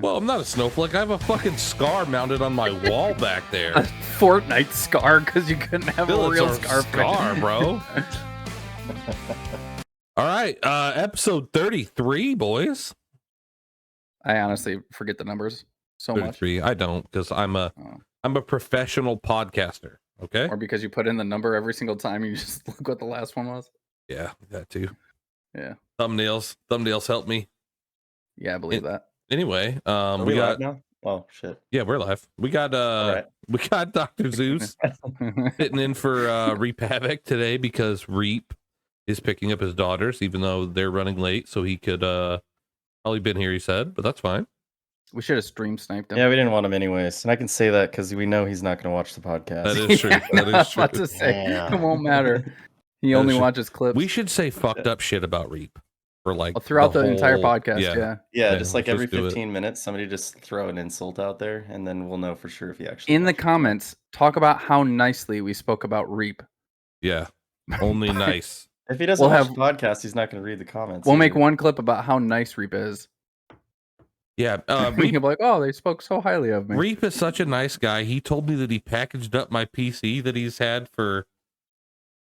Well, I'm not a snowflake. I have a fucking scar mounted on my wall back there. A Fortnite scar because you couldn't have Still, a real it's scar, bro. All right, episode 33, boys. I honestly forget the numbers so 33. much. I don't, because I'm a professional podcaster. Okay. Or because you put in the number every single time, you just look what the last one was. Yeah, that too. Yeah. Thumbnails help me. Yeah, I believe that. Anyway, Are we live now? Oh shit. Yeah, we're live. We got right. we got Dr. Zeus sitting in for Reap Havoc today because Reap is picking up his daughters, even though they're running late, so he could probably been here, he said, but that's fine. We should have stream sniped him. Yeah, we didn't want him anyways, and I can say that because we know he's not going to watch the podcast. That is true. Yeah, that is true. I was about to say, it won't matter. He only watches clips. We should say fucked up shit about Reap for like throughout the entire podcast. Yeah, just like every 15 minutes, somebody just throw an insult out there, and then we'll know for sure if he actually. In the comments, talk about how nicely we spoke about Reap. Yeah, only nice. If he doesn't watch the podcast, he's not going to read the comments. We'll make one clip about how nice Reap is. Yeah, Reap, he'll be like, oh, they spoke so highly of me. Reap is such a nice guy. He told me that he packaged up my PC that he's had for.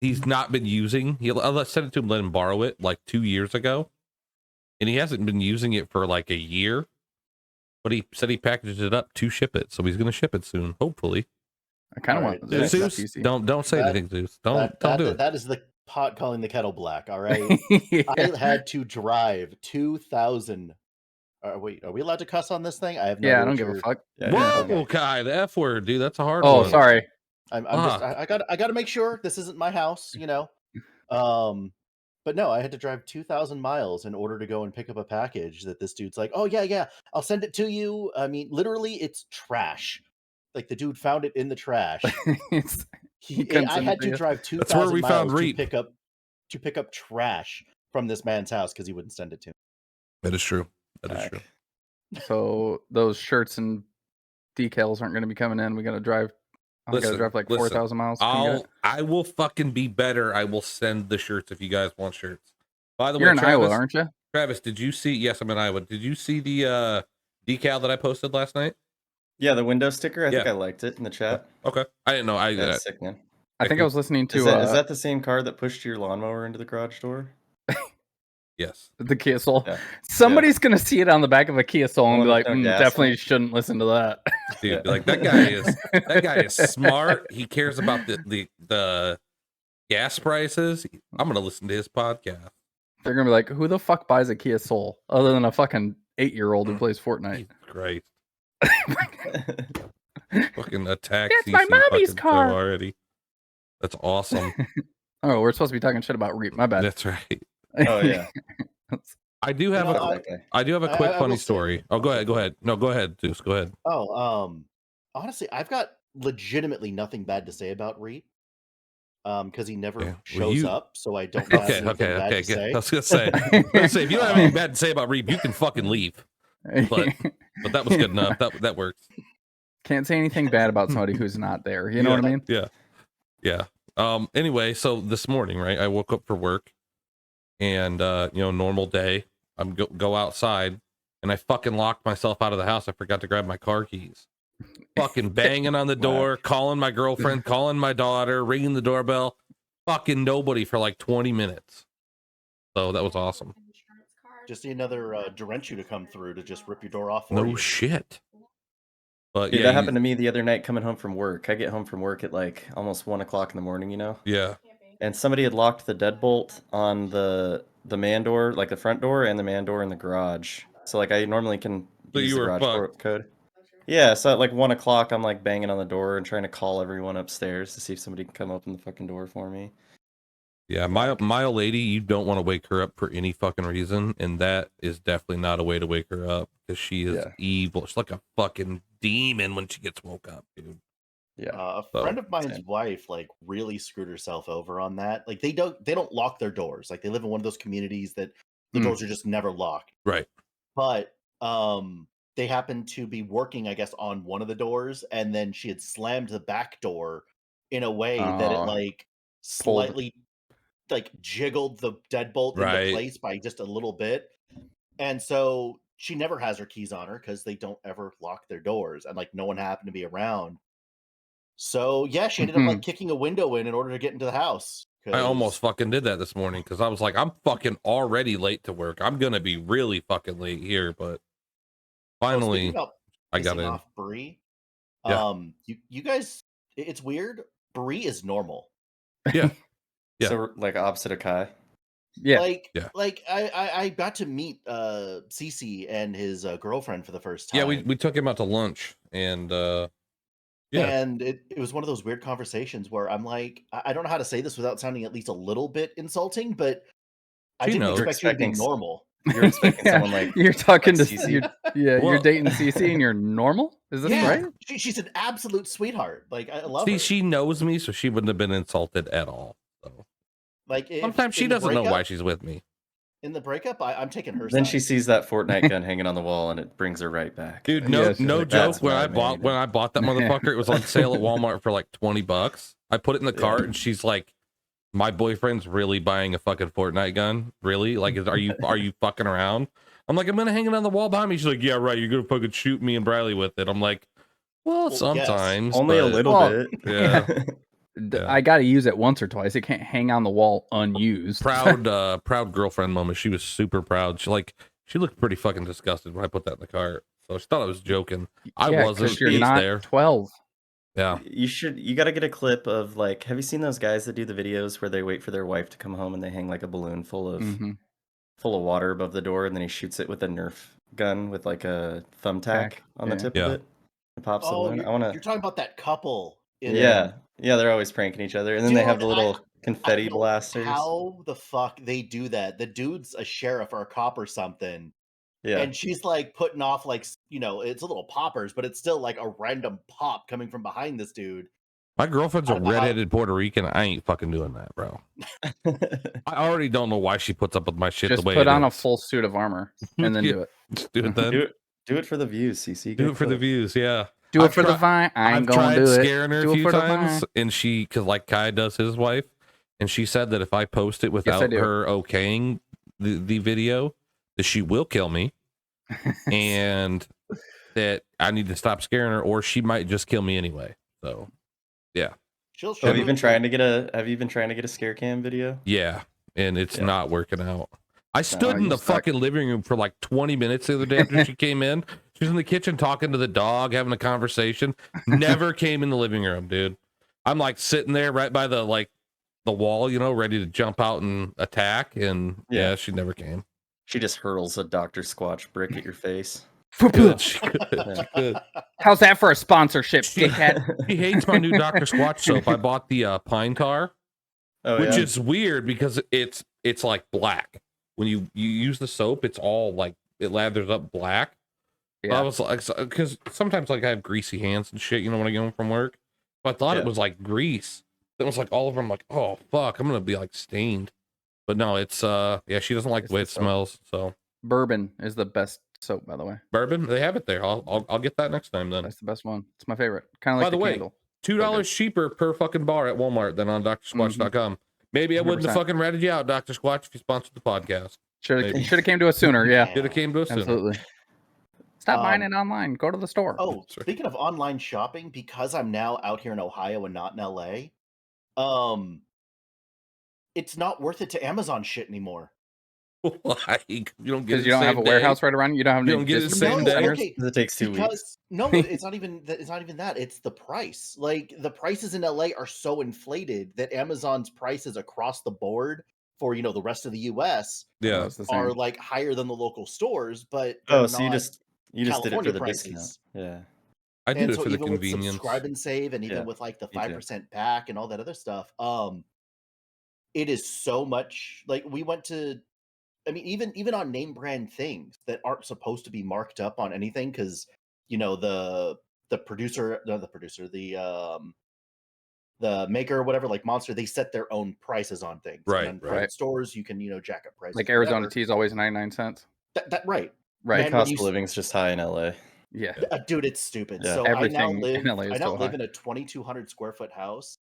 He's not been using. I sent it to him, let him borrow it like 2 years ago, and he hasn't been using it for like a year. But he said he packaged it up to ship it, so he's going to ship it soon, hopefully. I kind of want Zeus. Don't say anything, Zeus. Don't do it. That is the pot calling the kettle black. All right, I had to drive 2,000. Wait, are we allowed to cuss on this thing? I have no. Yeah, I don't give a fuck. Whoa, Kai, the F word, dude. That's a hard one. one. Oh, sorry. I got to make sure this isn't my house, you know. But no, I had to drive 2,000 miles in order to go and pick up a package that this dude's like, oh yeah, I'll send it to you. I mean, literally, it's trash. Like the dude found it in the trash. I had to drive 2,000 miles to pick up trash from this man's house because he wouldn't send it to me. That is true. That is true. So those shirts and decals aren't going to be coming in. We got to drive. I got to drive like 4,000 miles. I will fucking be better. I will send the shirts if you guys want shirts. By the way, you're in Travis, Iowa, aren't you? Travis, did you see? Yes, I'm in Iowa. Did you see the decal that I posted last night? Yeah, the window sticker. I think I liked it in the chat. Okay, I didn't know. That's sick, man. I think I was listening to. Is that the same car that pushed your lawnmower into the garage door? Yes. The Kia Soul. Yeah. Somebody's gonna see it on the back of a Kia Soul and be like, definitely shouldn't listen to that. Dude, like that guy is smart. He cares about the gas prices. I'm gonna listen to his podcast. They're gonna be like, who the fuck buys a Kia Soul other than a fucking 8-year-old who plays Fortnite? Great. Fucking attack. That's my mommy's car already. That's awesome. Oh, we're supposed to be talking shit about Reap. My bad. That's right. Oh yeah. I do have a quick funny story. Oh, go ahead. No, go ahead, Zeus. Go ahead. Oh, honestly, I've got legitimately nothing bad to say about Reap. Because he never shows up, so I don't have anything bad to say. I was gonna say, if you don't have anything bad to say about Reap, you can fucking leave. But that was good enough. That works. Can't say anything bad about somebody who's not there. You know what I mean? Yeah. Anyway, so this morning, right, I woke up for work, and normal day, I'm go outside, and I fucking locked myself out of the house. I forgot to grab my car keys. Fucking banging on the door, calling my girlfriend, calling my daughter, ringing the doorbell. Fucking nobody for like 20 minutes. So that was awesome. Just need another Durenchu to come through to just rip your door off. No shit. But dude, that happened to me the other night coming home from work. I get home from work at like almost 1 o'clock in the morning, you know? Yeah. And somebody had locked the deadbolt on the man door, like the front door and the man door in the garage. So like I normally can use the garage door code. Yeah, so at like 1 o'clock, I'm like banging on the door and trying to call everyone upstairs to see if somebody can come open the fucking door for me. Yeah, my old lady, you don't want to wake her up for any fucking reason, and that is definitely not a way to wake her up because she is evil. She's like a fucking demon when she gets woke up, dude. Yeah, a friend of mine's wife like really screwed herself over on that. Like they don't lock their doors. Like they live in one of those communities that the doors are just never locked. Right. But they happened to be working, I guess, on one of the doors, and then she had slammed the back door in a way that it like slightly like jiggled the deadbolt into place by just a little bit. And so she never has her keys on her because they don't ever lock their doors, and like no one happened to be around. So yeah, she ended up like kicking a window in order to get into the house. I almost fucking did that this morning because I was like, I'm fucking already late to work. I'm gonna be really fucking late here, but finally I got in. Off Bree. Yeah. You guys, it's weird. Bree is normal. Yeah. Yeah. So like opposite of Kai. Yeah. Like I got to meet Cece and his girlfriend for the first time. Yeah, we took him out to lunch, and yeah, and it was one of those weird conversations where I'm like, I don't know how to say this without sounding at least a little bit insulting, but I didn't expect you to be normal. You're expecting someone like you're talking like to you're dating CC and you're normal. Is this right? She's an absolute sweetheart. Like I love her. She knows me, so she wouldn't have been insulted at all. So like sometimes she doesn't know why she's with me. In the breakup, I'm taking her. Then she sees that Fortnite gun hanging on the wall, and it brings her right back. Dude, no joke. When I bought that motherfucker, it was on sale at Walmart for like $20. I put it in the cart, and she's like, "My boyfriend's really buying a fucking Fortnite gun. Really? Like, are you fucking around?" I'm like, "I'm gonna hang it on the wall behind me." She's like, "Yeah, right. You're gonna fucking shoot me and Bradley with it." I'm like, "Well, sometimes, yes. Only a little bit." Yeah. I got to use it once or twice. It can't hang on the wall unused. Proud girlfriend moment. She was super proud. She looked pretty fucking disgusted when I put that in the cart. So she thought I was joking. I wasn't. You're not there. 12. Yeah. You got to get a clip of like, have you seen those guys that do the videos where they wait for their wife to come home and they hang like a balloon full of water above the door, and then he shoots it with a Nerf gun with like a thumbtack on the tip of it. It pops the balloon. You're talking about that couple. Yeah, they're always pranking each other, and then they have the little confetti blasters. How the fuck they do that? The dude's a sheriff or a cop or something. Yeah, and she's like putting off like, it's a little poppers, but it's still like a random pop coming from behind this dude. My girlfriend's a redheaded Puerto Rican. I ain't fucking doing that, bro. I already don't know why she puts up with my shit Just the way put it on is. a full suit of armor and then do it. Just do it then. Do it for the views, CC. Do it for the views, yeah. Do it for the vine. I've tried scaring her a few times, and because like Kai does his wife, and she said that if I post it without her okaying the video, that she will kill me, and that I need to stop scaring her, or she might just kill me anyway. So, yeah. Have you been trying to get a scare cam video? Yeah, and it's not working out. I stood in the fucking living room for like 20 minutes the other day after she came in. She was in the kitchen talking to the dog, having a conversation. Never came in the living room, dude. I'm like sitting there right by the wall, ready to jump out and attack. And she never came. She just hurls a Dr. Squatch brick at your face. Good. She could. How's that for a sponsorship, dickhead? She hates my new Dr. Squatch soap. I bought the pine tar, which is weird because it's like black. When you use the soap, it's all like it lathers up black. Yeah. I was like, because sometimes like I have greasy hands and shit, when I get home from work. But I thought it was like grease. It was like all of them. Like, oh fuck, I'm gonna be like stained. But no, it's she doesn't like the way it smells. So bourbon is the best soap, by the way. Bourbon, they have it there. I'll get that next time then. That's the best one. It's my favorite. Kind of like by the way, candle. $2 cheaper per fucking bar at Walmart than on DrSquatch.com. Maybe I wouldn't have fucking ratted you out, Dr. Squatch, if you sponsored the podcast. Should have came to us sooner. Yeah, should have came to us sooner. Absolutely. Stop buying it online. Go to the store. Oh, speaking of online shopping, because I'm now out here in Ohio and not in LA, it's not worth it to Amazon shit anymore. Why? You don't get because you don't have a warehouse right around you. Don't get it the same day. It takes 2 weeks. No, it's not even that. It's the price. Like the prices in LA are so inflated that Amazon's prices across the board for the rest of the US are like higher than the local stores. But so you just did it for the discount. Yeah. I did it for the convenience. With subscribe and save, and even with like the 5% pack and all that other stuff, it is so much. Like we went to, even on name brand things that aren't supposed to be marked up on anything, because the maker or whatever, like Monster, they set their own prices on things. Right. And private stores, you can jack up prices. Like Arizona tea is always 99 cents. That right. Right. Cost of living is just high in LA. Yeah. Dude, it's stupid. Yeah. So everything I now in live in a 2,200 square foot house,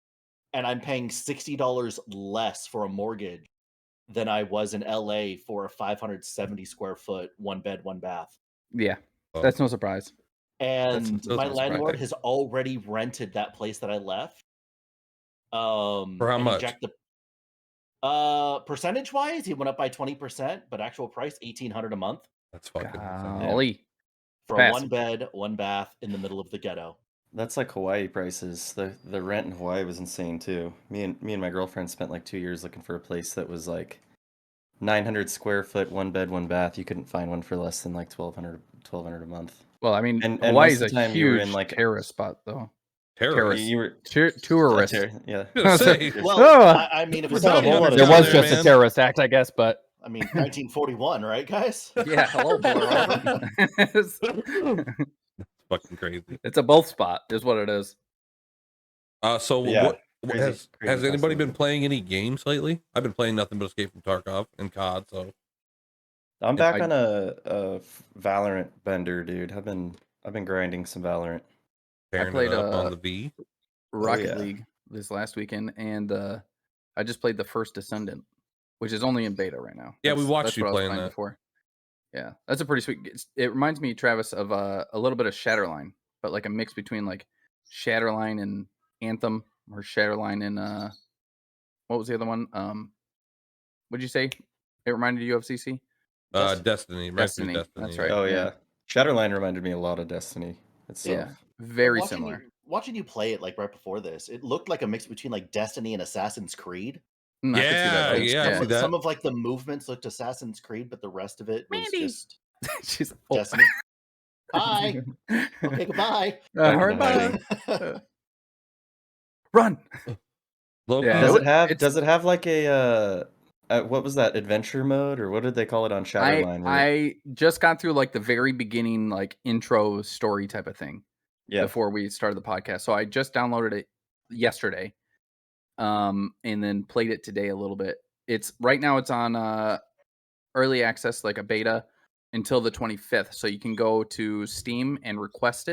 and I'm paying $60 less for a mortgage than I was in LA for a 570 square foot 1 bed, 1 bath. Yeah, So, that's no surprise. And my no landlord surprise. has already rented that place that I left. for how and much? He jacked percentage wise, he went up by 20%, but actual price $1,800 a month That's fucking insane. Golly. for a 1 bed, 1 bath in the middle of the ghetto. That's like Hawaii prices. The rent in Hawaii was insane too. Me and my girlfriend spent like 2 years looking for a place that was like 900 square foot, 1 bed, 1 bath. You couldn't find one for less than like 1200 a month. Well, I mean, And Hawaii is most of a the time you were huge in like terrorist spot, though. Terrorist. you were Tourist. yeah. Gonna say, Well, I mean, if We're it's not not a whole lot of There down was there, just a man. terrorist act, I guess, but I mean, 1941, right, guys? Yeah, hello, boy. It's fucking crazy. It's a both spot, is what it is. So Yeah, what crazy has cost of anybody been living. playing any games lately? I've been playing nothing but Escape from Tarkov and COD. So I'm Yeah, back on a Valorant bender, dude. I've been grinding some Valorant. pairing played, it up on the V. Rocket yeah. League this last weekend, and I just played the first Descendant, which is only in beta right now. Yeah, we watched that's you what I was playing that. before. Yeah, that's a pretty sweet. It reminds me, Travis, of a little bit of Shatterline, but like a mix between like Shatterline and Anthem, or Shatterline and what was the other one? What'd you say? It reminded you of CC? Destiny. Reminds me of Destiny. Destiny. That's yeah. right. Oh yeah. yeah. Shatterline reminded me a lot of Destiny itself. Yeah, very watching similar. Watching you play it like right before this, it looked like a mix between like Destiny and Assassin's Creed. I can see that. Yeah, too. yeah, I see that. Some of like the movements looked Assassin's Creed, but the rest of it was Mandy. just She's Destiny. Bye. Okay, goodbye. Back All into right, hiding. bye. Run. Loki. Yeah, Does it have like a what was that, adventure mode, or what did they call it on Shatterline? I just got through like the very beginning, like intro story type of thing Yeah. before we started the podcast. So I just downloaded it yesterday, and then played it today a little bit. It's right now it's on early access, like a beta, until the 25th. So you can go to Steam and request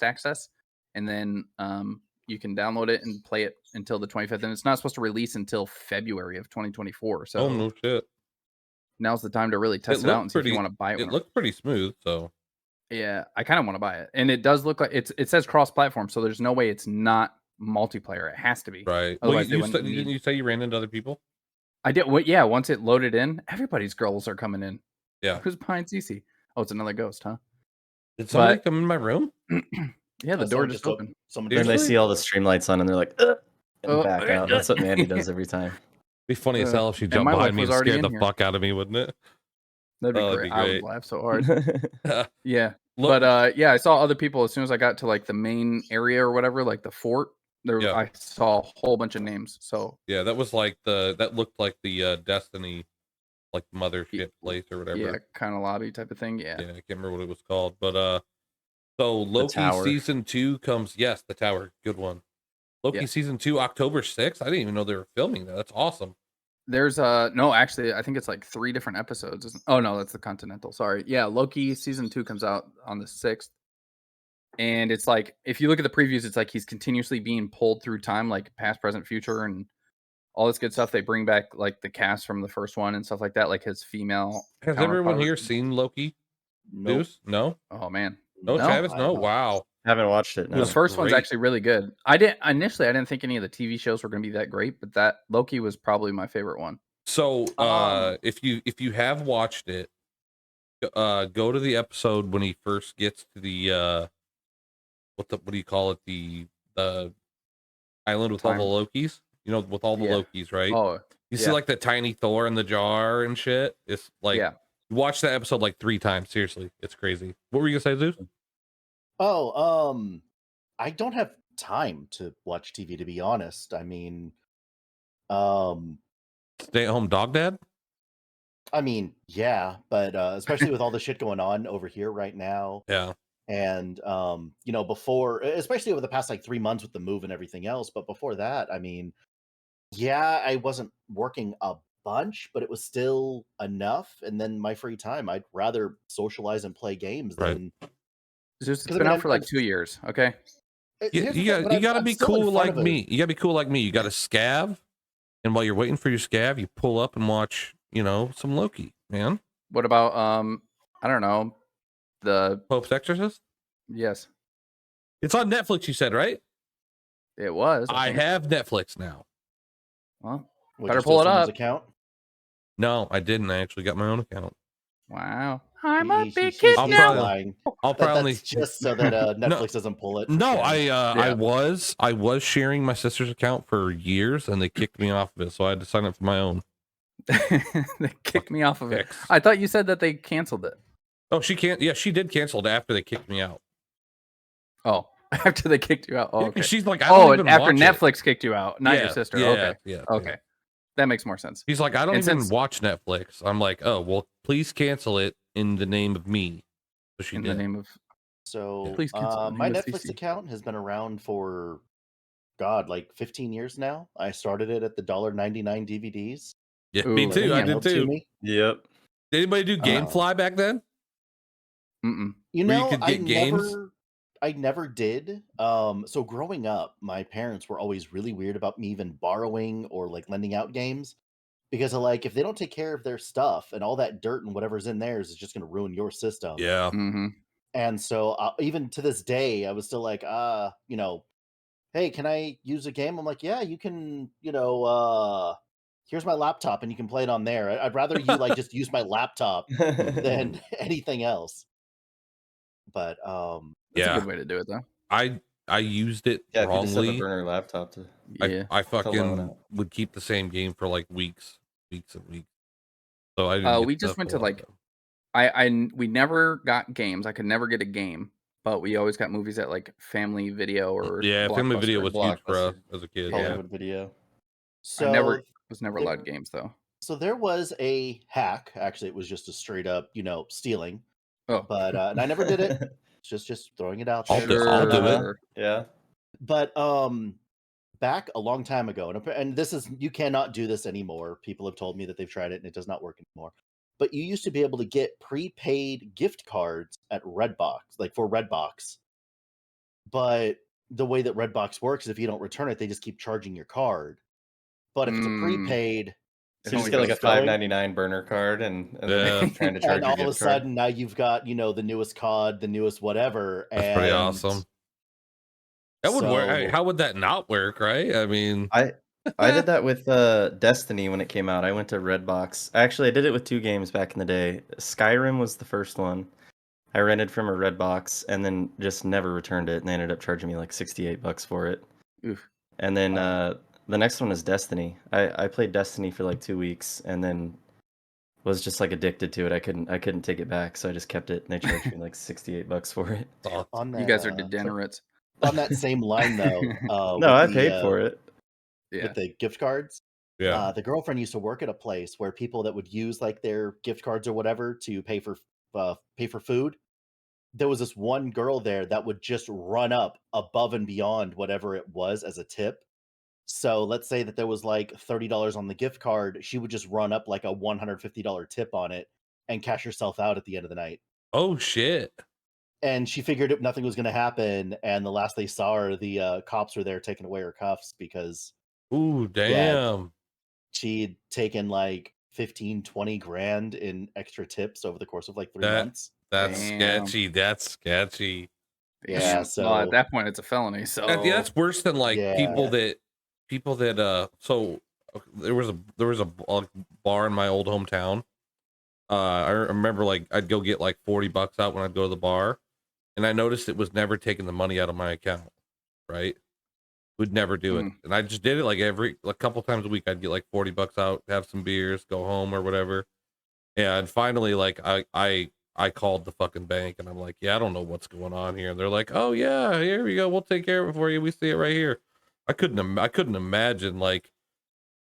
access, and then you can download it and play it until the 25th. And it's not supposed to release until February of 2024. So Oh no shit. now's the time to really test it out and see if you want to buy it. It looked pretty smooth, so Yeah, I kind of want to buy it, and it does look like it says cross-platform, so there's no way it's not multiplayer. It has to be, right. Well, Otherwise, didn't you say you ran into other people? I did. Yeah, once it loaded in, everybody's girls are coming in. Yeah. Who's behind CC? Oh, it's another ghost, huh? Did somebody But- come in my room? Yeah, the door just opened. Then they Seriously? see all the streamlights on and they're like, and back out. That's what Mandy does every time. Be funny as hell if she and jumped my behind wife me was and already scared in the here. fuck out of me, wouldn't it? That'd be Oh, great. that'd be I great. would laugh so hard. Yeah, Look, but yeah, I saw other people as soon as I got to like the main area or whatever, like the fort. There, Yeah. I saw a whole bunch of names. So yeah, that was like that looked like the Destiny, like mothership place or whatever. yeah, kind of lobby type of thing. Yeah. Yeah, I can't remember what it was called, but so Loki tower. season 2 comes. Yes, the tower, good one. Loki Yeah. season 2, October 6th. I didn't even know they were filming that. That's awesome. There's no, actually, I think it's like 3 different episodes. Oh no, that's the Continental. Sorry. Yeah, Loki season 2 comes out on the 6th. And it's like, if you look at the previews, it's like he's continuously being pulled through time, like past, present, future, and all this good stuff. They bring back like the cast from the first one and stuff like that, like his female. Has everyone counterpart. here seen Loki? Nope. Deuce? No? Oh man, No, No, Travis? I No? don't. Wow. Haven't watched it. It No. the was first one's great. actually really good. I didn't think any of the TV shows were going to be that great, but that Loki was probably my favorite one. So Um, if you have watched it, go to the episode when he first gets to the what do you call it, the island with all the Lokis, you know, with all the Yeah. Lokis, right? Oh, You see yeah. like the tiny Thor in the jar and shit. It's like, yeah. watch that episode like 3 times. Seriously, it's crazy. What were you gonna say, Zeus? Oh, I don't have time to watch TV, to be honest. I mean, Stay at home dog dad. yeah, but especially with all the shit going on over here right now, Yeah, and before, especially over the past like 3 months with the move and everything else, but before that, I mean, yeah, I wasn't working a bunch, but it was still enough. And then my free time, I'd rather socialize and play games Right. than. Zeus, it's 'Cause I been mean, out for like 2 years. Okay. you Here's the thing, but gotta I'm be still in cool front like of a- me. You gotta be cool like me. You gotta scav, and while you're waiting for your scav, you pull up and watch, some Loki, man. What about I don't know, The Pope's Exorcist? yes, It's on Netflix, you said, right? it was. I think. have Netflix now. Well, Would better you pull steal it someone's up. account? No, I didn't. I actually got my own account. Wow. I'm a big He's kid I'll now. probably- lying. I'll probably That's just so that Netflix doesn't pull it. for No, scams. I was sharing my sister's account for years, and they kicked me off of it, so I had to sign up for my own. They kicked me off of it. X. I thought you said that they canceled it. Oh, she can't. Yeah, she did cancel it after they kicked me out. Oh, after they kicked you out. Oh, okay. She's like, I don't even after watch Netflix kicked you out, not your sister. Yeah, Okay. yeah. Okay. Yeah. That makes more sense. He's like, I don't And even since- watch Netflix. I'm like, oh, well, please cancel it in the name of me. So she In did. the name of So Please cancel the my name of Netflix CC. account has been around for like 15 years now. I started it at the $1.99 DVDs. Yeah, Ooh, me too. I damn. did Mailed to too. me. Yep. Did anybody do GameFly back then? Mm-mm. You Where you know, could get games? I never did. So growing up, my parents were always really weird about me even borrowing or like lending out games because of like if they don't take care of their stuff and all that dirt and whatever's in theirs is just going to ruin your system. Yeah. Mm-hmm. And so even to this day, I was still like, you know, hey, can I use a game? I'm like, yeah, you can, you know, here's my laptop and you can play it on there. I'd rather you like just use my laptop than anything else. But That's a Yeah. good way to do it, though. I used it Yeah, if you just have a wrongly. burner laptop to Yeah. I loan fucking out. would keep the same game for like weeks and weeks. So I didn't. We just went to like we never got games. I could never get a game, but we always got movies at like Family Video or Yeah, Family Video Blockbuster. was huge for us Blockbuster. as a kid. Yeah. Yeah. Hollywood Video. so I never there- allowed games though. So there was a hack. Actually, it was just a straight up, you know, stealing. Oh, But and I never did it. Just throwing it out I'll there. do it. Sure. Yeah. But back a long time ago, and this is you cannot do this anymore. People have told me that they've tried it and it does not work anymore. But you used to be able to get prepaid gift cards at Redbox, like for Redbox. But the way that Redbox works is if you don't return it, they just keep charging your card. But if it's a prepaid, So you only just get like a goes going. $5.99 burner card and Yeah. then trying to charge and your all of a gift card. sudden now you've got, you know, the newest COD, the newest whatever. That's pretty and awesome. That would work. so- How would that not work, right? I mean, I did that with Destiny when it came out. I went to Redbox. Actually, I did it with 2 games back in the day. Skyrim was the first one. I rented from a Redbox and then just never returned it, and they ended up charging me like $68 for it. Oof. And then the next one is Destiny. I played Destiny for like 2 weeks and then was just like addicted to it. I couldn't take it back, so I just kept it, and they charged me like $68 for it. on that, You guys are degenerates. on that same line though. No, I paid for it. Yeah. with the gift cards. yeah. The girlfriend used to work at a place where people that would use like their gift cards or whatever to pay for food. There was this one girl there that would just run up above and beyond whatever it was as a tip. So let's say that there was like $30 on the gift card, she would just run up like a $150 tip on it and cash herself out at the end of the night. Oh shit. And she figured nothing was going to happen. And the last they saw her, the cops were there taking away her cuffs because Ooh, damn. she'd taken like 15, 20 grand in extra tips over the course of like 3 That- months. That's Damn. sketchy. That's sketchy. Yeah, Well, so- at that point, it's a felony. So Yeah, that's worse than like Yeah. people that so there was a bar in my old hometown. I remember like I'd go get like $40 out when I'd go to the bar, and I noticed it was never taking the money out of my account. Right? Would never do it, and I just did it like a couple times a week. I'd get like $40 out, have some beers, go home or whatever. Yeah, and finally, like I called the fucking bank and I'm like, yeah, I don't know what's going on here. And they're like, oh yeah, here we go, we'll take care of it for you. We see it right here. I couldn't imagine, like,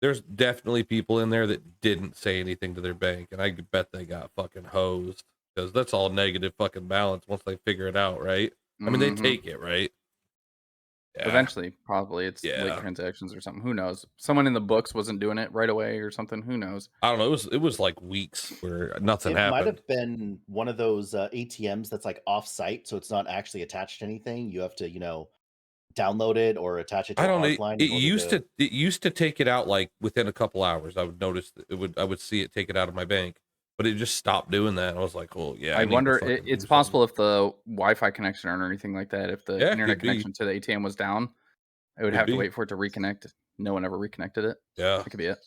there's definitely people in there that didn't say anything to their bank, and I bet they got fucking hosed because that's all negative fucking balance once they figure it out, right? I mean, they Mhm. take it, right? Yeah. Eventually, probably it's Yeah. late transactions or something. Who knows? Someone in the books wasn't doing it right away or something. Who knows? I don't know. It was like weeks where nothing It might happened. have been one of those ATMs that's like off site, so it's not actually attached to anything. You have to, you know, download it or attach it to I a don't know. hard line. It used to take it out like within a couple hours. I would notice that I would see it take it out of my bank. but it just stopped doing that. I was like, well, yeah. I need to wonder. fucking It's do possible if the Wi-Fi connection or anything like that, if the Yeah, internet could be. connection to the ATM was down, I would Could have be. to wait for it to reconnect. No one ever reconnected it. Yeah, That could be it.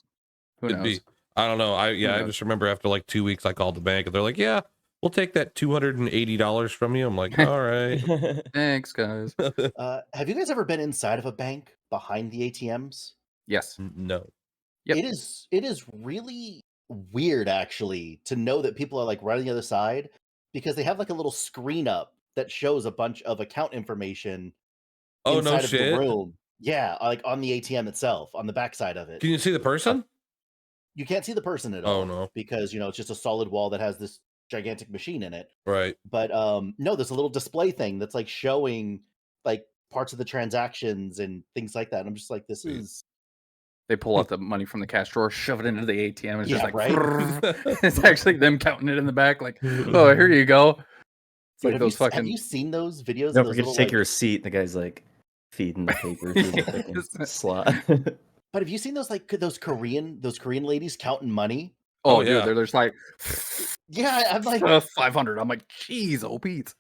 Who could knows? be. I don't know. I knows? just remember after like 2 weeks, I called the bank and they're like, yeah, we'll take that $280 from you. I'm like, all right. Thanks, guys. Have you guys ever been inside of a bank behind the ATMs? Yes. No. Yep. It is really weird actually to know that people are like right on the other side, because they have like a little screen up that shows a bunch of account information Oh, inside no of the shit. room. Yeah, like on the ATM itself, on the backside of it. Can you see the person? You can't see the person at Oh, all. no. Because it's just a solid wall that has this gigantic machine in it. Right. But no, there's a little display thing that's like showing like parts of the transactions and things like that. And I'm just like, this is They pull out the money from the cash drawer, shove it into the ATM. It's Yeah, just like, right? It's actually them counting it in the back. Like, oh, here you go. It's Dude, like those have fucking. you seen those videos? Don't of those forget to little, take like, your receipt. The guy's like feeding the paper through the fucking slot. But have you seen those those Korean ladies counting money? Oh, Oh, dude, yeah. they're just like, Yeah, I'm like, 500. I'm like, jeez, oh, Pete.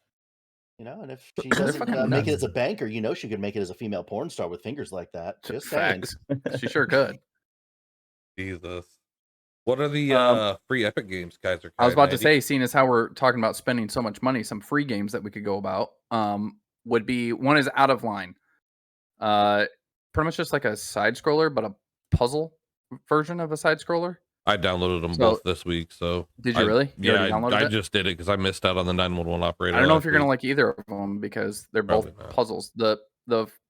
and if she doesn't fucking make it nuts. as a banker, she could make it as a female porn star with fingers like that. Just saying. Facts. She sure could. Jesus. What are the free Epic games guys are? I was about to say, seeing as how we're talking about spending so much money, some free games that we could go about would be, one is Out of Line. Pretty much just like a side scroller, but a puzzle version of a side scroller. I downloaded them both this week. So did you really? You already downloaded I it? just did it because I missed out on the 911 operator. I don't know if you're gonna like either of them because they're Probably both not. puzzles. The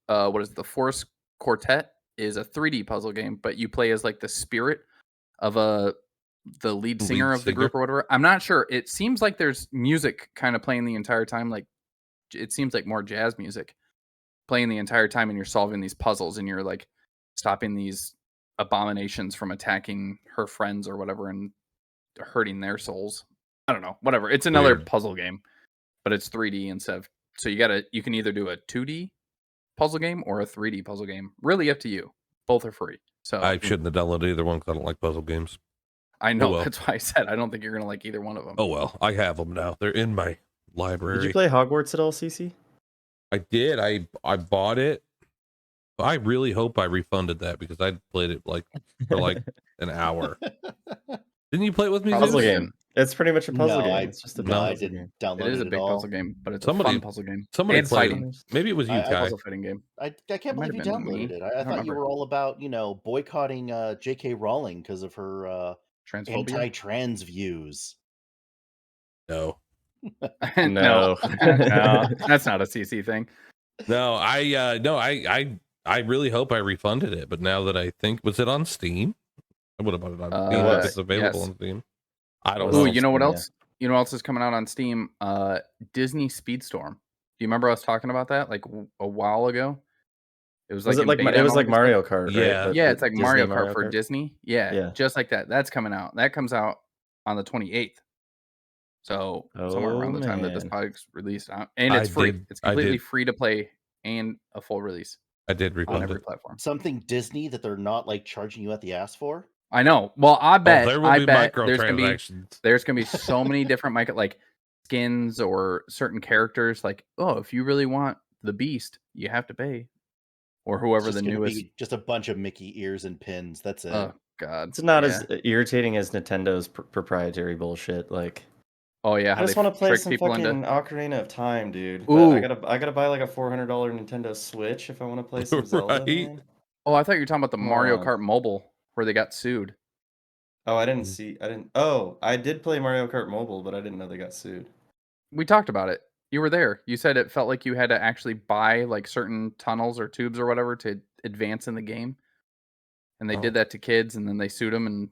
what is it? The Force Quartet is a 3D puzzle game, but you play as like the spirit of the lead singer of the group or whatever. I'm not sure. It seems like there's music kind of playing the entire time. Like it seems like more jazz music playing the entire time, and you're solving these puzzles and you're like stopping these abominations from attacking her friends or whatever and hurting their souls. I don't know. Whatever. It's another puzzle game, but it's 3D instead of. So you can either do a 2D puzzle game or a 3D puzzle game. Really up to you. Both are free. So I shouldn't have downloaded either one because I don't like puzzle games. I know. That's why I said I don't think you're gonna like either one of them. Oh well, I have them now. They're in my library. Did you play Hogwarts at all, CC? I did. I bought it. I really hope I refunded that because I played it for like an hour. Didn't you play it with me? Puzzle game. It's pretty much a puzzle game. It's just a I puzzle didn't game. download It is a big puzzle game, but it's a fun puzzle game. Somebody fighting. Maybe it was you, Kai. Puzzle fighting game. I can't believe you downloaded it. I thought you were all about boycotting J.K. Rowling because of her anti-trans views. No. No, that's not a CC thing. No, I really hope I refunded it, but now that I think, was it on Steam? I would have bought it on Steam if it's available on Steam. I don't know. Ooh, you know what else? You know what else is coming out on Steam? Disney Speedstorm. Do you remember us talking about that like a while ago? It was like it was like Mario Kart, right? Yeah, yeah, it's like Mario Kart for Disney. Yeah, just like that. That's coming out. That comes out on the 28th. So somewhere around the time that this product's released, and it's free. It's completely free to play and a full release. I did refund on every platform. Something Disney that they're not like charging you at the ass for. I know. Well, I bet there will be microtransactions. There's gonna be so many different like skins or certain characters. Like, oh, if you really want the Beast, you have to pay, or whoever the newest. Just a bunch of Mickey ears and pins. That's it. Oh God, it's not as irritating as Nintendo's proprietary bullshit. Like, oh yeah, I just want to play some fucking Ocarina of Time, dude. Ooh. I gotta buy like a $400 Nintendo Switch if I want to play some Zelda. Man. Oh, I thought you were talking about the Mario Kart Mobile where they got sued. Oh, I didn't. Oh, I did play Mario Kart Mobile, but I didn't know they got sued. We talked about it. You were there. You said it felt like you had to actually buy like certain tunnels or tubes or whatever to advance in the game, and they did that to kids, and then they sued them. And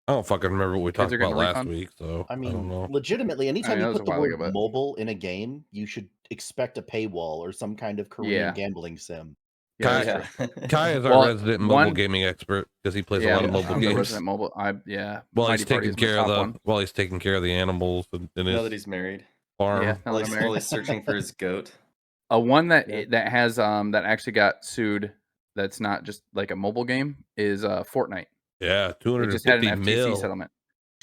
I don't fucking remember what we talked about last week. So I mean, don't know. Legitimately, anytime you put the word mobile in a game, you should expect a paywall or some kind of Korean gambling sim. Kai is our resident mobile gaming expert because he plays a lot of mobile games. Resident mobile, While he's taking care of the animals and now that he's married, farm. While he's searching for his goat. One that has that actually got sued. That's not just like a mobile game is Fortnite. Yeah, 250 it just had an FTC mil settlement.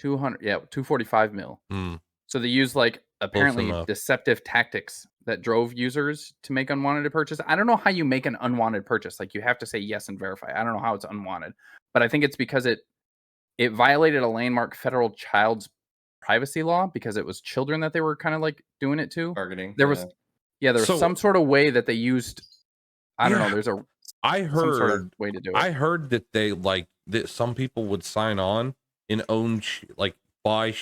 245 mil. Hmm. So they use like apparently enough. deceptive tactics that drove users to make unwanted purchase. I don't know how you make an unwanted purchase. Like you have to say yes and verify. I don't know how it's unwanted, but I think it's because it violated a landmark federal child's privacy law because it was children that they were kind of like doing it to. Targeting. There was some sort of way that they used. I don't know. There's some sort of way to do it. I heard that that some people would sign on and own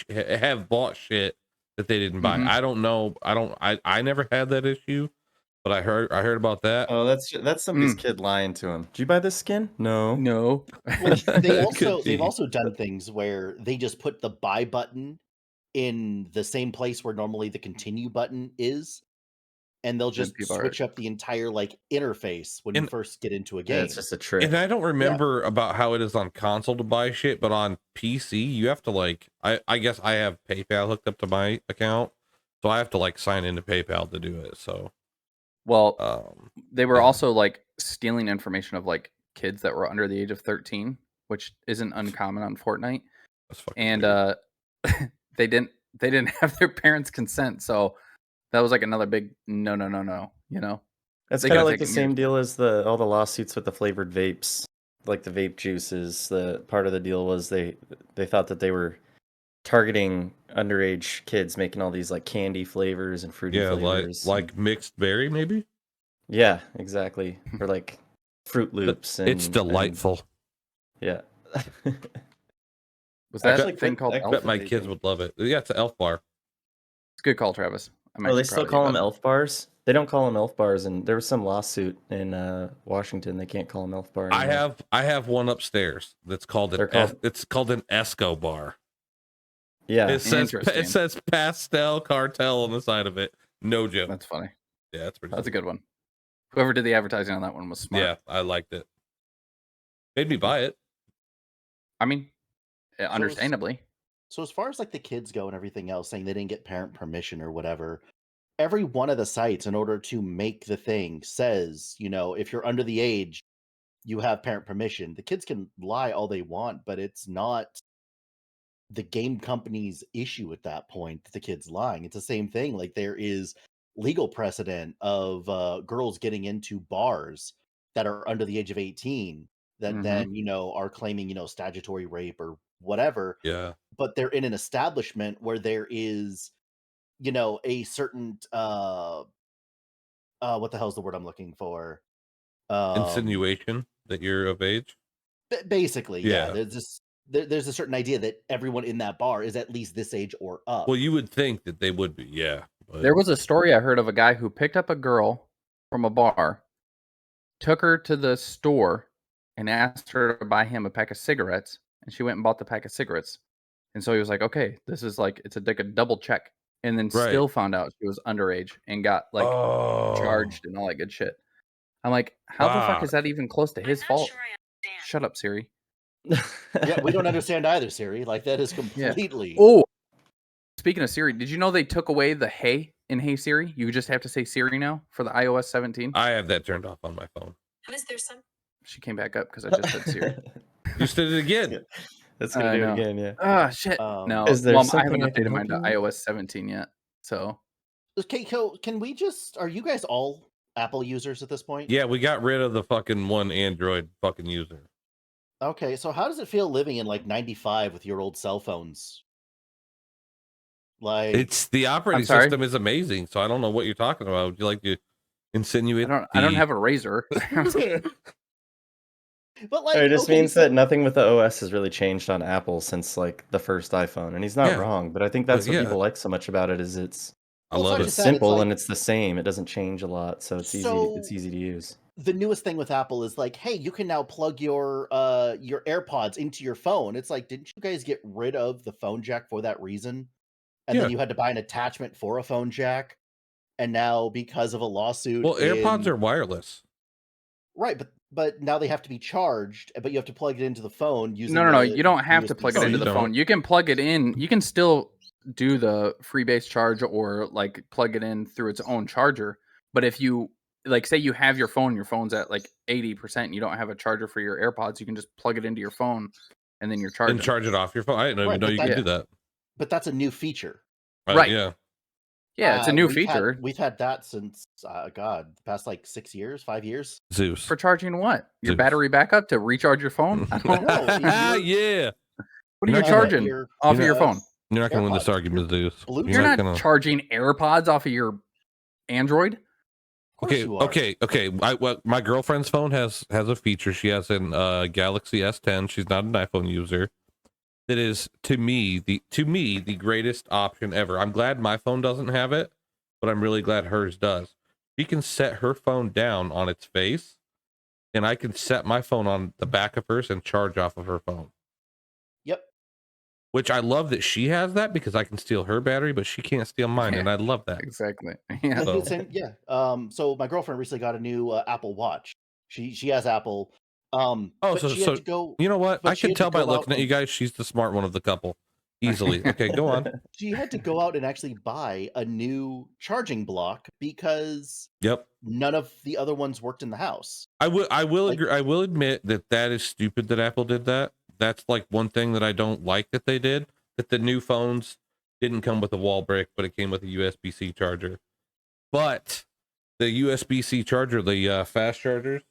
have bought shit that they didn't buy. Mhm. I don't know. I never had that issue, but I heard about that. Oh, that's somebody's kid lying to him. Did you buy this skin? No. No. Well, they've Could be. also done things where they just put the buy button in the same place where normally the continue button is, and they'll just switch up the entire like interface when you first get into a game. Yeah, it's just a trick. And I don't remember about how it is on console to buy shit, but on PC you have to like I guess I have PayPal hooked up to my account, so I have to like sign into PayPal to do it. So they were also like stealing information of like kids that were under the age of 13, which isn't uncommon on Fortnite. And they didn't have their parents' consent, so that was like another big no. You know, that's kind of like the same deal as all the lawsuits with the flavored vapes, like the vape juices. The part of the deal was they thought that they were targeting underage kids, making all these like candy flavors and fruity flavors, like mixed berry, maybe. Yeah, exactly. Or like Fruit Loops. It's delightful. Yeah. Was that a thing called? I bet my kids would love it. Yeah, it's an Elf Bar. It's a good call, Travis. Oh, they still call them Elf Bars? They don't call them Elf Bars, and there was some lawsuit in Washington. They can't call them Elf Bar anymore. I have one upstairs that's called an Esco Bar. Yeah, it says Pastel Cartel on the side of it. No joke. That's funny. Yeah, that's a good one. Whoever did the advertising on that one was smart. Yeah, I liked it. Made me buy it. I mean, understandably. So as far as like the kids go and everything else, saying they didn't get parent permission or whatever, every one of the sites in order to make the thing says, if you're under the age, you have parent permission. The kids can lie all they want, but it's not the game company's issue at that point that the kid's lying. It's the same thing. Like there is legal precedent of girls getting into bars that are under the age of 18 that then are claiming statutory rape or whatever. Yeah, but they're in an establishment where there is a certain what the hell's the word I'm looking for, insinuation that you're of age, basically. Yeah, there's a certain idea that everyone in that bar is at least this age or up. Well, you would think that they would be. Yeah, but... There was a story I heard of a guy who picked up a girl from a bar, took her to the store, and asked her to buy him a pack of cigarettes, and she went and bought the pack of cigarettes. And so he was like, okay, this is like, it's like a double check. And then still found out she was underage and got like charged and all that good shit. I'm like, how the fuck is that even close to his fault? Sure. Shut up, Siri. Yeah, we don't understand either, Siri. Like that is completely. Yeah. Oh, speaking of Siri, did you know they took away the hey in Hey Siri? You just have to say Siri now for the iOS 17. I have that turned off on my phone. Is there some? She came back up because I just said Siri. You did it again. That's gonna do it again, yeah. Oh shit! No, is there I something haven't I can updated mine to help you iOS 17 yet. So, okay, can we just? Are you guys all Apple users at this point? Yeah, we got rid of the fucking one Android fucking user. Okay, so how does it feel living in like 95 with your old cell phones? Like, it's the operating system is amazing. So I don't know what you're talking about. Would you like to insinuate? I don't have a razor. But like, it just means that nothing with the OS has really changed on Apple since like the first iPhone, and he's not wrong. But I think that's what people like so much about it is it's simple and it's the same. It doesn't change a lot, so it's easy. It's easy to use. The newest thing with Apple is like, hey, you can now plug your AirPods into your phone. It's like, didn't you guys get rid of the phone jack for that reason? And then you had to buy an attachment for a phone jack. And now because of a lawsuit, AirPods are wireless, right? But now they have to be charged. But you have to plug it into the phone using. No. You don't have to plug it into the phone. You can plug it in. You can still do the freebase charge or like plug it in through its own charger. But if you like, say you have your phone, your phone's at like 80%, and you don't have a charger for your AirPods, you can just plug it into your phone and then you're charging. And charge it off your phone. I didn't even know you could do that. But that's a new feature. Right. Yeah. Yeah, it's a new feature. We've had that since the past like 6 years, 5 years. Zeus. For charging what? Your Zeus. battery backup to recharge your phone? I don't know. Yeah. What are you charging off of your phone? You're not going to win this argument, Zeus. You're not charging AirPods off of your Android. Okay. My girlfriend's phone has a feature. She has an Galaxy S10. She's not an iPhone user. That is to me the greatest option ever. I'm glad my phone doesn't have it, but I'm really glad hers does. She can set her phone down on its face, and I can set my phone on the back of hers and charge off of her phone. Yep. Which I love that she has that because I can steal her battery, but she can't steal mine, and I love that. Exactly. Yeah. So my girlfriend recently got a new Apple Watch. She has Apple. So you know what? I can tell by looking at you guys, she's the smart one of the couple. Easily. Okay, go on. She had to go out and actually buy a new charging block because none of the other ones worked in the house. I will agree. I will admit that is stupid that Apple did that. That's like one thing that I don't like that they did. That the new phones didn't come with a wall brick, but it came with a USB-C charger. But the USB-C charger, the fast chargers,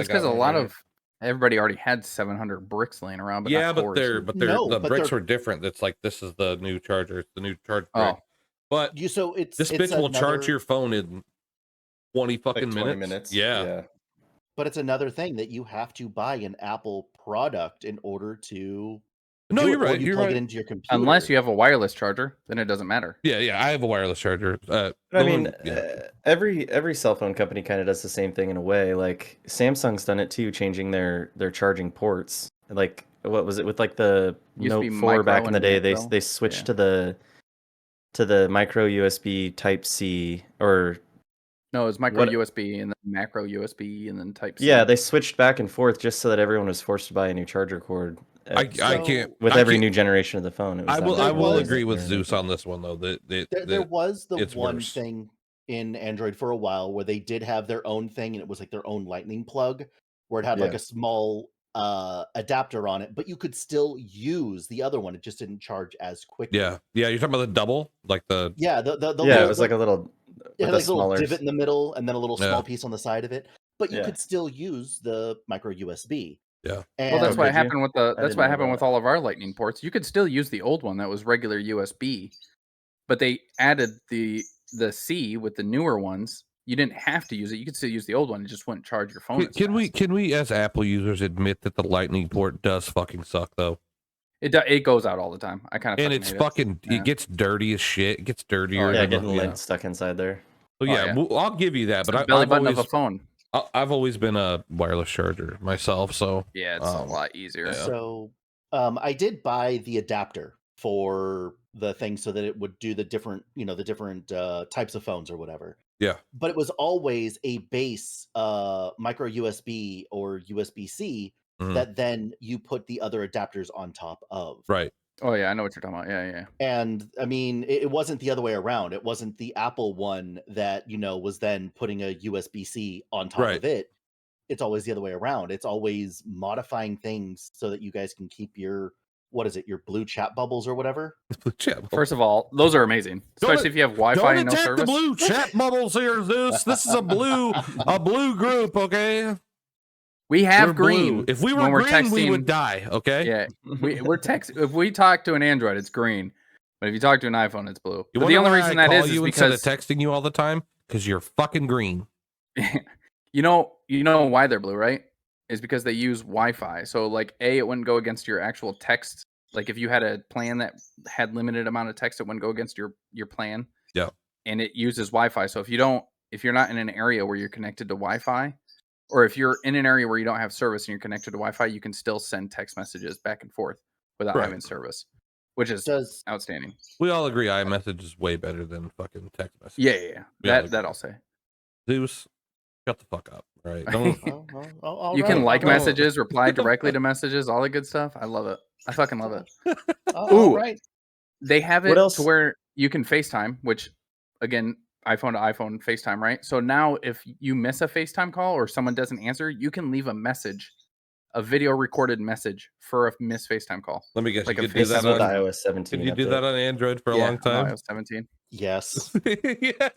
it's because a lot of everybody already had 700 bricks laying around. But the bricks were different. It's like this is the new charger. It's the new charge brick. But this bitch will charge your phone in 20 fucking minutes. Yeah. But it's another thing that you have to buy an Apple product in order to. No, you're right. You plug it into your computer. Unless you have a wireless charger, then it doesn't matter. Yeah. I have a wireless charger. Every cell phone company kind of does the same thing in a way. Like Samsung's done it too, changing their charging ports. Like what was it with like the Note 4 back in the day? They switched to the micro USB Type C or. No, it was micro USB and then macro USB and then Type C. Yeah, they switched back and forth just so that everyone was forced to buy a new charger cord. I can't with every new generation of the phone. I will agree with Zeus on this one though. There was the one thing in Android for a while where they did have their own thing, and it was like their own lightning plug, where it had like a small adapter on it, but you could still use the other one. It just didn't charge as quickly. Yeah. You're talking about the double, like the it was like a little. It had like a little divot in the middle and then a little small piece on the side of it. But you could still use the micro USB. Yeah. Well, that's what happened with with all of our lightning ports. You could still use the old one that was regular USB, but they added the C with the newer ones. You didn't have to use it. You could still use the old one. It just wouldn't charge your phone. Can we as Apple users admit that the lightning port does fucking suck though? It goes out all the time. I kind of it gets dirty as shit. It gets dirtier. Getting lint stuck inside there. So I'll give you that. It's but belly button of a phone. I've always been a wireless charger myself. So it's a lot easier. Yeah. So I did buy the adapter for the thing so that it would do the different types of phones or whatever. Yeah. But it was always a base micro USB or USB-C that then you put the other adapters on top of. Right. Oh yeah, I know what you're talking about. Yeah. And I mean, it wasn't the other way around. It wasn't the Apple one that, was then putting a USB-C on top of it. It's always the other way around. It's always modifying things so that you guys can keep your blue chat bubbles or whatever. Blue chat bubbles. First of all, those are amazing, especially if you have Wi-Fi and no service. Don't attack the blue chat bubbles here, Zeus. This is a blue group, okay? We have green. Blue. If we were green, texting, we would die. Okay. Yeah, we're If we talk to an Android, it's green, but if you talk to an iPhone, it's blue. But the only reason that is because instead of texting you all the time, because you're fucking green. You know why they're blue, right? Is because they use Wi-Fi. So like, it wouldn't go against your actual text. Like if you had a plan that had limited amount of text, it wouldn't go against your plan. Yeah. And it uses Wi-Fi. So if you're not in an area where you're connected to Wi-Fi, or if you're in an area where you don't have service and you're connected to Wi-Fi, you can still send text messages back and forth without having service, which is outstanding. We all agree iMessage is way better than fucking text message. Yeah. That I'll say. Zeus, shut the fuck up. All right. Don't. You can messages, reply directly to messages, all the good stuff. I love it. I fucking love it. Ooh, right. They have it to where you can FaceTime, which again, iPhone to iPhone FaceTime, right? So now if you miss a FaceTime call or someone doesn't answer, you can leave a message a video recorded message for a missed FaceTime call. Let me guess. Like you a could do This that is with on iOS 17. Could you do that on Android for a long time? On iOS 17. Yes. Yeah.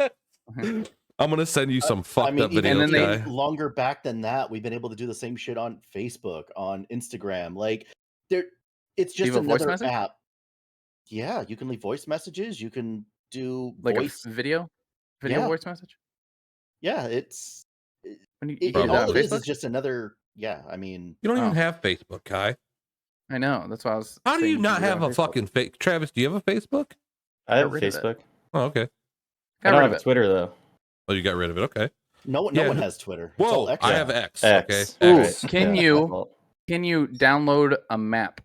I'm gonna send you some fucked up even, videos, then guy. longer back than that, we've been able to do the same shit on Facebook, on Instagram. Like, it's just another app. Yeah, you can leave voice messages. You can do like voice a video voice message. Yeah, it's all it is just another. Yeah, I mean, you don't even have Facebook, Kai. I know. That's why I was. How do you not have a fucking fake? Travis, do you have a Facebook? I have Facebook. Oh, okay. I don't have a Twitter though. Oh, you got rid of it. Okay. No one has Twitter. Whoa, I have X. X. Okay. X. Can you download a map,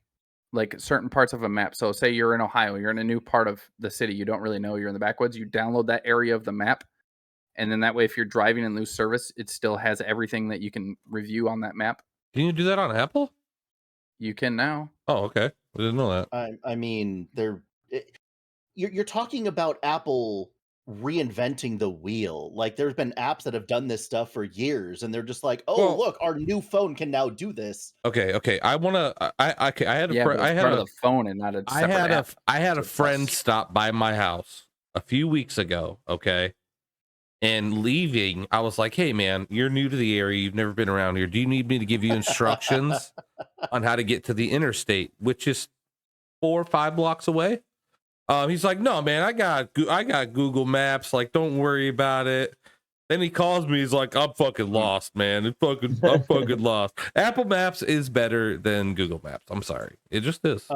like certain parts of a map? So say you're in Ohio, you're in a new part of the city, you don't really know, you're in the backwoods, you download that area of the map, and then that way if you're driving and lose service, it still has everything that you can review on that map. Can you do that on Apple? You can now. Oh, okay. I didn't know that. I mean, you're talking about Apple reinventing the wheel. Like, there's been apps that have done this stuff for years, and they're just like, "Oh, look, our new phone can now do this." Okay. I wanna. I had a I had a phone and not a separate app. I had a friend stop by my house a few weeks ago. Okay. And leaving, I was like, "Hey, man, you're new to the area. You've never been around here. Do you need me to give you instructions on how to get to the interstate, which is 4 or 5 blocks away?" He's like, "No, man, I got Google Maps. Like, don't worry about it." Then he calls me. He's like, "I'm fucking lost, man. I'm fucking lost." Apple Maps is better than Google Maps. I'm sorry, it just is.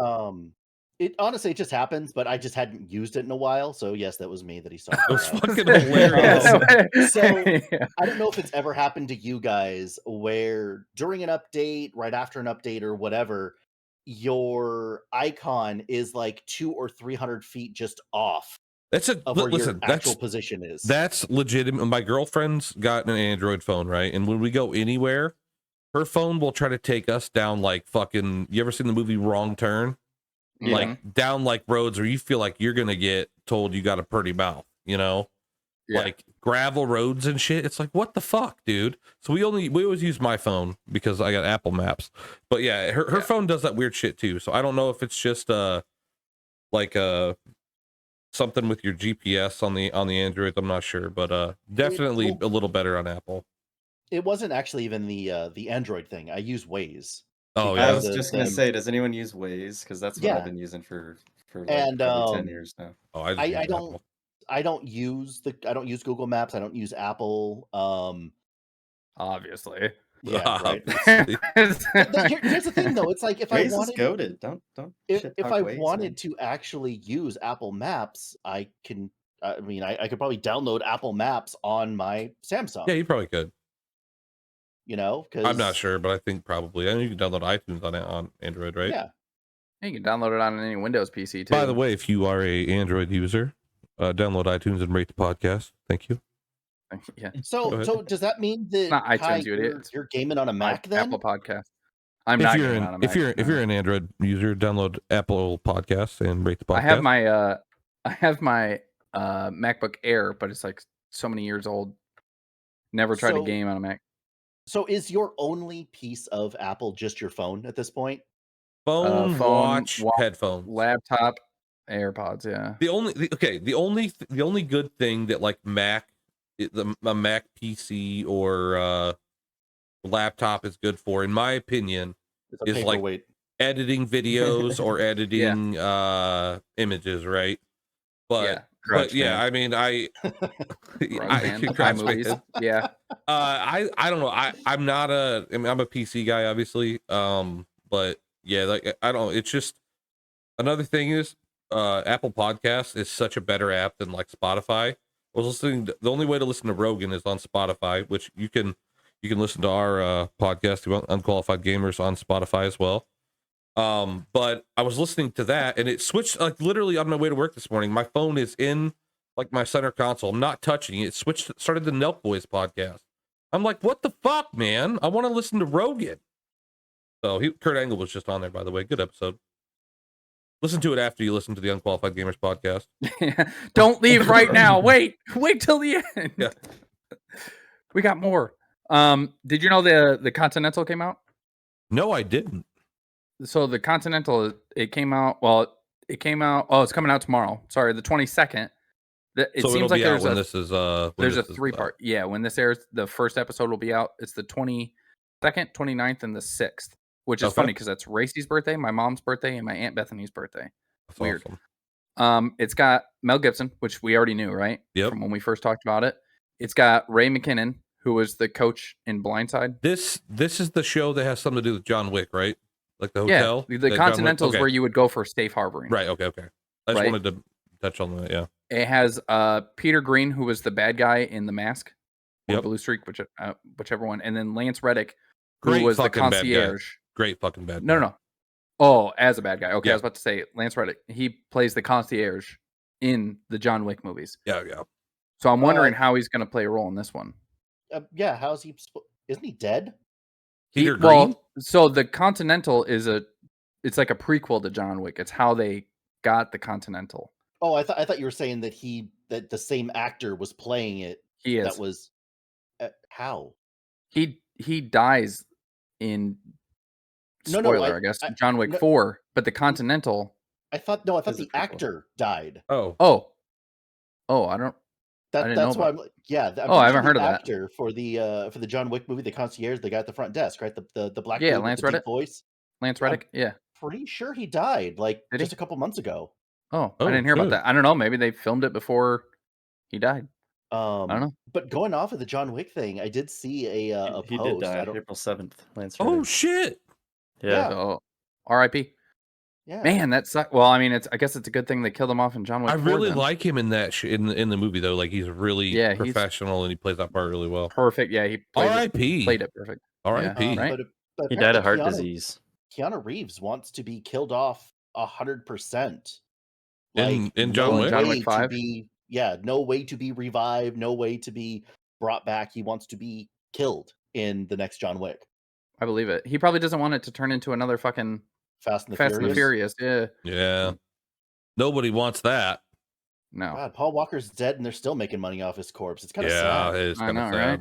It honestly, it just happens, but I just hadn't used it in a while. So yes, that was me that he saw. It was fucking hilarious. So I don't know if it's ever happened to you guys where during an update, right after an update or whatever, your icon is like 200 or 300 feet just off. Where your actual position is. That's legitimate. My girlfriend's got an Android phone, right? And when we go anywhere, her phone will try to take us down like fucking. You ever seen the movie Wrong Turn? Yeah. Like down like roads where you feel like you're gonna get told you got a pretty mouth, you know? Yeah. Like gravel roads and shit. It's like, what the fuck, dude? So we always use my phone because I got Apple Maps. But yeah, her phone does that weird shit too. So I don't know if it's just like something with your GPS on the Android. I'm not sure, but definitely a little better on Apple. It wasn't actually even the Android thing. I use Waze. Oh yeah, I was just gonna say, does anyone use Waze? Because that's what I've been using for like probably 10 years now. Oh, I don't use Google Maps. I don't use Apple. Obviously. Yeah, right. Obviously. Here's the thing, though. It's like if Waze I wanted, is goated. Don't. If I wanted to actually use Apple Maps, I can. I mean, I could probably download Apple Maps on my Samsung. Yeah, you probably could. You know, because I'm not sure, but I think probably. I know you can download iTunes on Android, right? Yeah. You can download it on any Windows PC too. By the way, if you are a Android user, download iTunes and rate the podcast. Thank you. Yeah. So does that mean that not iTunes, you're gaming on a Mac then? Apple Podcast. I'm not gaming on a Mac. If you're an Android user, download Apple Podcasts and rate the podcast. I have my MacBook Air, but it's like so many years old. Never tried a game on a Mac. So is your only piece of Apple just your phone at this point? Phone, watch, headphones, laptop, AirPods. Yeah. The only good thing that like a Mac PC or laptop is good for, in my opinion, is like editing videos or editing images, right? But yeah, I mean, I movies. Yeah. I don't know. I'm not I'm a PC guy, obviously. But yeah, like I don't. It's just another thing is Apple Podcasts is such a better app than like Spotify. I was listening. The only way to listen to Rogan is on Spotify, which you can listen to our podcast, Unqualified Gamers, on Spotify as well. But I was listening to that and it switched like literally on my way to work this morning. My phone is in like my center console. I'm not touching it. It started the Nelk Boys podcast. I'm like, what the fuck, man? I want to listen to Rogan. So Kurt Angle was just on there, by the way. Good episode. Listen to it after you listen to the Unqualified Gamers podcast. Don't leave right now. Wait till the end. Yeah. We got more. Did you know the Continental came out? No, I didn't. So the Continental, it came out. Well, it came out. Oh, it's coming out tomorrow. Sorry, the 22nd. It So seems like there's a 3-part. Yeah, when this airs, the first episode will be out. It's the 22nd, 29th, and the 6th, which is funny because that's Racy's birthday, my mom's birthday, and my Aunt Bethany's birthday. That's Weird. Awesome. It's got Mel Gibson, which we already knew, right? Yep. From when we first talked about it. It's got Ray McKinnon, who was the coach in Blindside. This is the show that has something to do with John Wick, right? Like the hotel. Yeah, the Continental is where you would go for safe harboring. Right. Okay. I just wanted to touch on that. Yeah. It has Peter Green, who was the bad guy in The Mask, or Blue Streak, whichever one, and then Lance Reddick, who was the concierge. Great fucking bad guy. No. Oh, as a bad guy. Okay, yeah. I was about to say Lance Reddick. He plays the concierge in the John Wick movies. Yeah. So I'm wondering how he's going to play a role in this one. Yeah, how's he? Isn't he dead? Peter Green. Well, so the Continental it's like a prequel to John Wick. It's how they got the Continental. Oh, I thought you were saying that the same actor was playing it. He is. That was how he dies in spoiler, I guess. John Wick 4, but the Continental. I thought the actor died. Oh, I don't. That's why I'm like, yeah. I haven't heard of that. Actor for the John Wick movie, the concierge, the guy at the front desk, right? The black dude Lance with the deep voice. Lance Reddick, yeah. Pretty sure he died just a couple months ago. Oh, I didn't hear about that. I don't know. Maybe they filmed it before he died. I don't know. But going off of the John Wick thing, I did see a post. He did die April 7th. Lance Reddick. Oh shit! Yeah. So, R.I.P. Yeah. Man, that sucks. Well, I mean, I guess it's a good thing they killed him off in John Wick. I really like him in that in the movie though. Like he's really professional and he plays that part really well. Perfect. Yeah, he played it perfect. R.I.P. Right? But he died of heart disease. Keanu Reeves wants to be killed off 100%. In John Wick 5. No way to be revived, no way to be brought back. He wants to be killed in the next John Wick. I believe it. He probably doesn't want it to turn into another fucking Fast and the Furious. Yeah. Yeah. Nobody wants that. No. God, Paul Walker's dead and they're still making money off his corpse. It's kind of sad. Yeah, it is kind of sad. Right?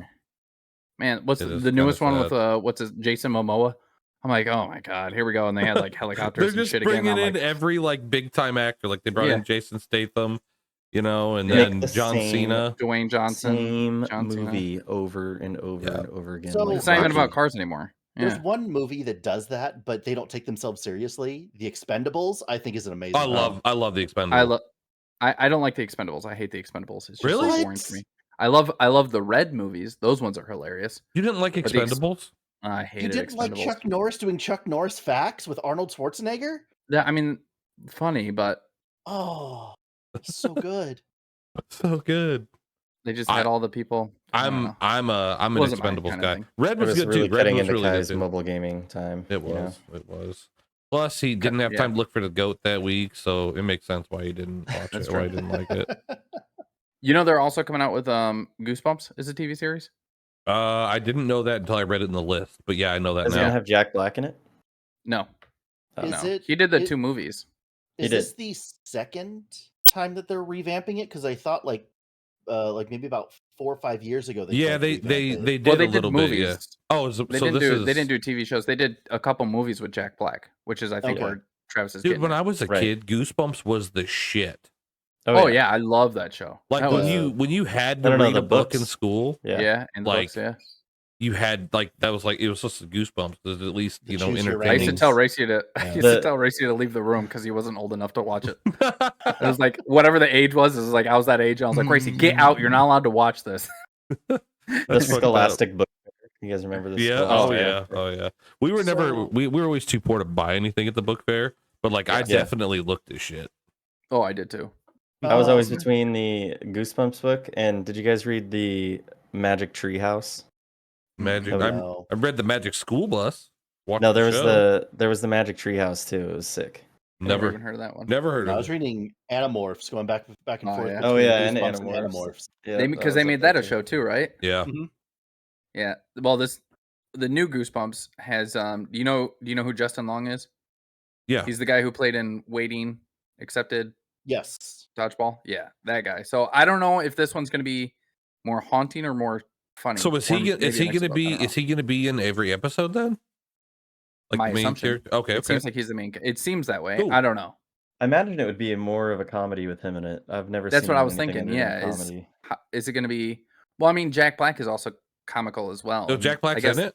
Man, what's the newest one with Jason Momoa? I'm like, oh my god, here we go. And they had like helicopters and shit again. They're just bringing in every like big time actor. Like they brought in Jason Statham, and then John Cena, Dwayne Johnson, same movie over and over and over again. So it's not even about cars anymore. There's one movie that does that, but they don't take themselves seriously. The Expendables, I think, is an amazing. I love the Expendables. I don't like the Expendables. I hate the Expendables. It's just really so boring to me. I love the Red movies. Those ones are hilarious. You didn't like Expendables? I hated Expendables. You didn't like Chuck Norris doing Chuck Norris facts with Arnold Schwarzenegger? Yeah, I mean, funny, but so good. So good. They just had all the people. I'm an Expendables guy. Red was good really too. Red was really good too. Mobile gaming time. It was. Plus, he didn't have time to look for the goat that week, so it makes sense why he didn't watch it. Why he didn't like it. They're also coming out with Goosebumps is a TV series. I didn't know that until I read it in the list, but yeah, I know that now. Does it have Jack Black in it? No. He did the 2 movies. Is this the second time that they're revamping it? Because I thought like maybe about 4 or 5 years ago. They did a little bit. Yeah. Oh, they didn't do TV shows. They did a couple movies with Jack Black, which is I think where Travis is. Dude, when I was a kid, Goosebumps was the shit. Oh yeah, I love that show. Like when you had to read a book in school, and like books, you had like that was like it was just Goosebumps. There's at least entertaining. I used to tell Racy to leave the room because he wasn't old enough to watch it. It was like whatever the age was. It was like I was that age. And I was like, Racy, get out! You're not allowed to watch this. The Scholastic book. You guys remember this? Yeah. Oh yeah. We were we were always too poor to buy anything at the book fair, but like I definitely looked at shit. Oh, I did too. I was always between the Goosebumps book and did you guys read the Magic Tree House? I read the Magic School Bus. No, there was the Magic Tree House too. It was sick. Never even heard of that one. Never heard of it. I was reading Animorphs, going back and forth. Yeah. Oh yeah, and Animorphs. Yeah, because they made that a show too, right? Yeah. Mm-hmm. Yeah. Well, the new Goosebumps has do you know who Justin Long is? Yeah. He's the guy who played in Waiting, Accepted. Yes. Dodgeball. Yeah, that guy. So I don't know if this one's going to be more haunting or more funny. So is he going to be in every episode then? Like my the main assumption. character? Okay, It seems like he's the main. It seems that way. Cool. I don't know. I imagine it would be more of a comedy with him in it. I've never That's seen what I him was in anything thinking. other than Yeah, comedy. is it going to be? Well, I mean, Jack Black is also comical as well. So and Jack Black's I guess, in it?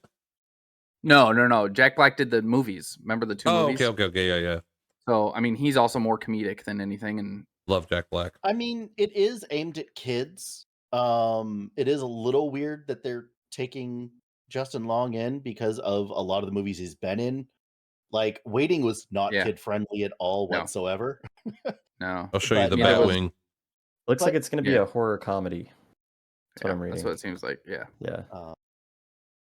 No. Jack Black did the movies. Remember the two movies? Okay. Yeah. So I mean, he's also more comedic than anything. And Love Jack Black. I mean, it is aimed at kids. It is a little weird that they're taking Justin Long in because of a lot of the movies he's been in. Like, Waiting was not kid friendly at all whatsoever. No. I'll show you the neither was- Batwing. Looks like it's going to be yeah. a horror comedy. That's what I'm reading. That's what it seems like. Yeah. Yeah.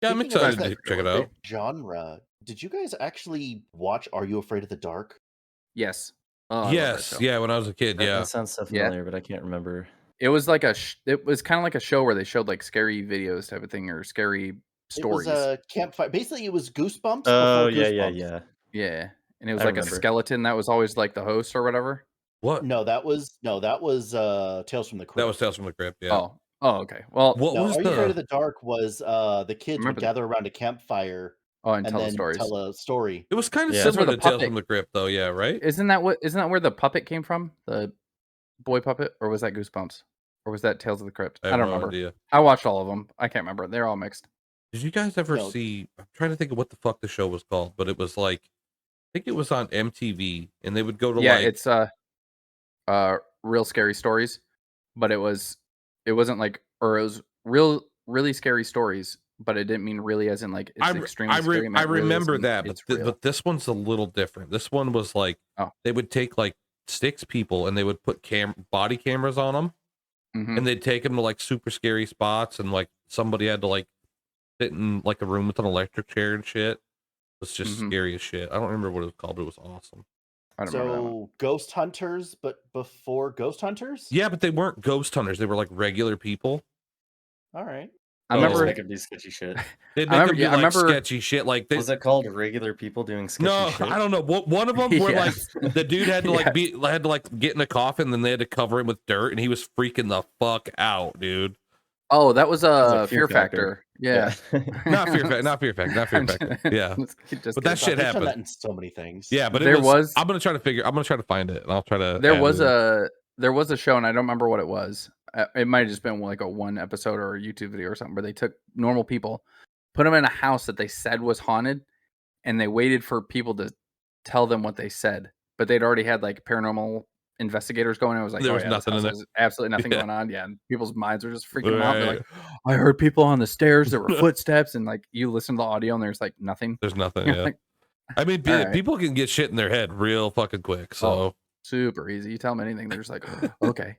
Yeah, I'm Speaking of excited to check it out. Genre. Did you guys actually watch Are You Afraid of the Dark? Yes. Oh, I love that Yes. show. Yeah, when I was a kid. Yeah. That sounds so familiar, but I can't remember. It was like it was kind of like a show where they showed like scary videos type of thing or scary stories. It was a campfire. Basically, it was Goosebumps. Oh, before yeah. Yeah. And it was I like remember. a skeleton that was always like the host or whatever. What? No, that was Tales from the Crypt. That was Tales from the Crypt. Yeah. Oh, okay. Well, what was Are You Afraid of the Dark was the kids would Remember gather around a campfire and and tell then stories. tell a story. It was kind of Yeah. similar That's where to the Tales puppet- from the Crypt, though. Yeah, right? Isn't that where the puppet came from? The boy puppet, or was that Goosebumps, or was that Tales of the Crypt? I have don't no remember. idea. I watched all of them. I can't remember. They're all mixed. Did you guys ever No. see? I'm trying to think of what the fuck the show was called, but it was like, I think it was on MTV, and they would go to like. It's real scary stories, but it wasn't like, or it was really scary stories, but it didn't mean really as in like it's extremely scary. I remember that, it's but this one's a little different. This one was like, they would take like 6 people and they would put body cameras on them, and they'd take them to like super scary spots, and like somebody had to like sit in like a room with an electric chair and shit. It was just scary as shit. I don't remember what it was called, but it was awesome. I don't remember that one. So Ghost Hunters, but before Ghost Hunters? Yeah, but they weren't ghost hunters. They were like regular people. All right. I remember. Make them do sketchy shit. They'd make them do I like remember- sketchy shit. Like Was it called regular people doing sketchy no, shit? I don't know. One of them where like Yes. the dude had to like get in a coffin, then they had to cover him with dirt, and he was freaking the fuck out, dude. Oh, that was like Fear Factor. Yeah. Not Fear Factor. Yeah, but that shit They've done happened. that in so many things. Yeah, but There was- I'm gonna try to find it, and I'll try to. There add was it in. a show, and I don't remember what it was. It might have just been like a one episode or a YouTube video or something, where they took normal people, put them in a house that they said was haunted, and they waited for people to tell them what they said. But they'd already had like paranormal investigators going. It was like, There was nothing in it. There's absolutely nothing Yeah. going on. Yeah, and people's minds are just freaking them out. They're Right. like, I heard people on the stairs. There were footsteps, and like you listen to the audio, and there's like nothing. There's nothing. You're Yeah, like, I mean, all right. people can get shit in their head real fucking quick. So super easy. You tell them anything, they're just like, okay,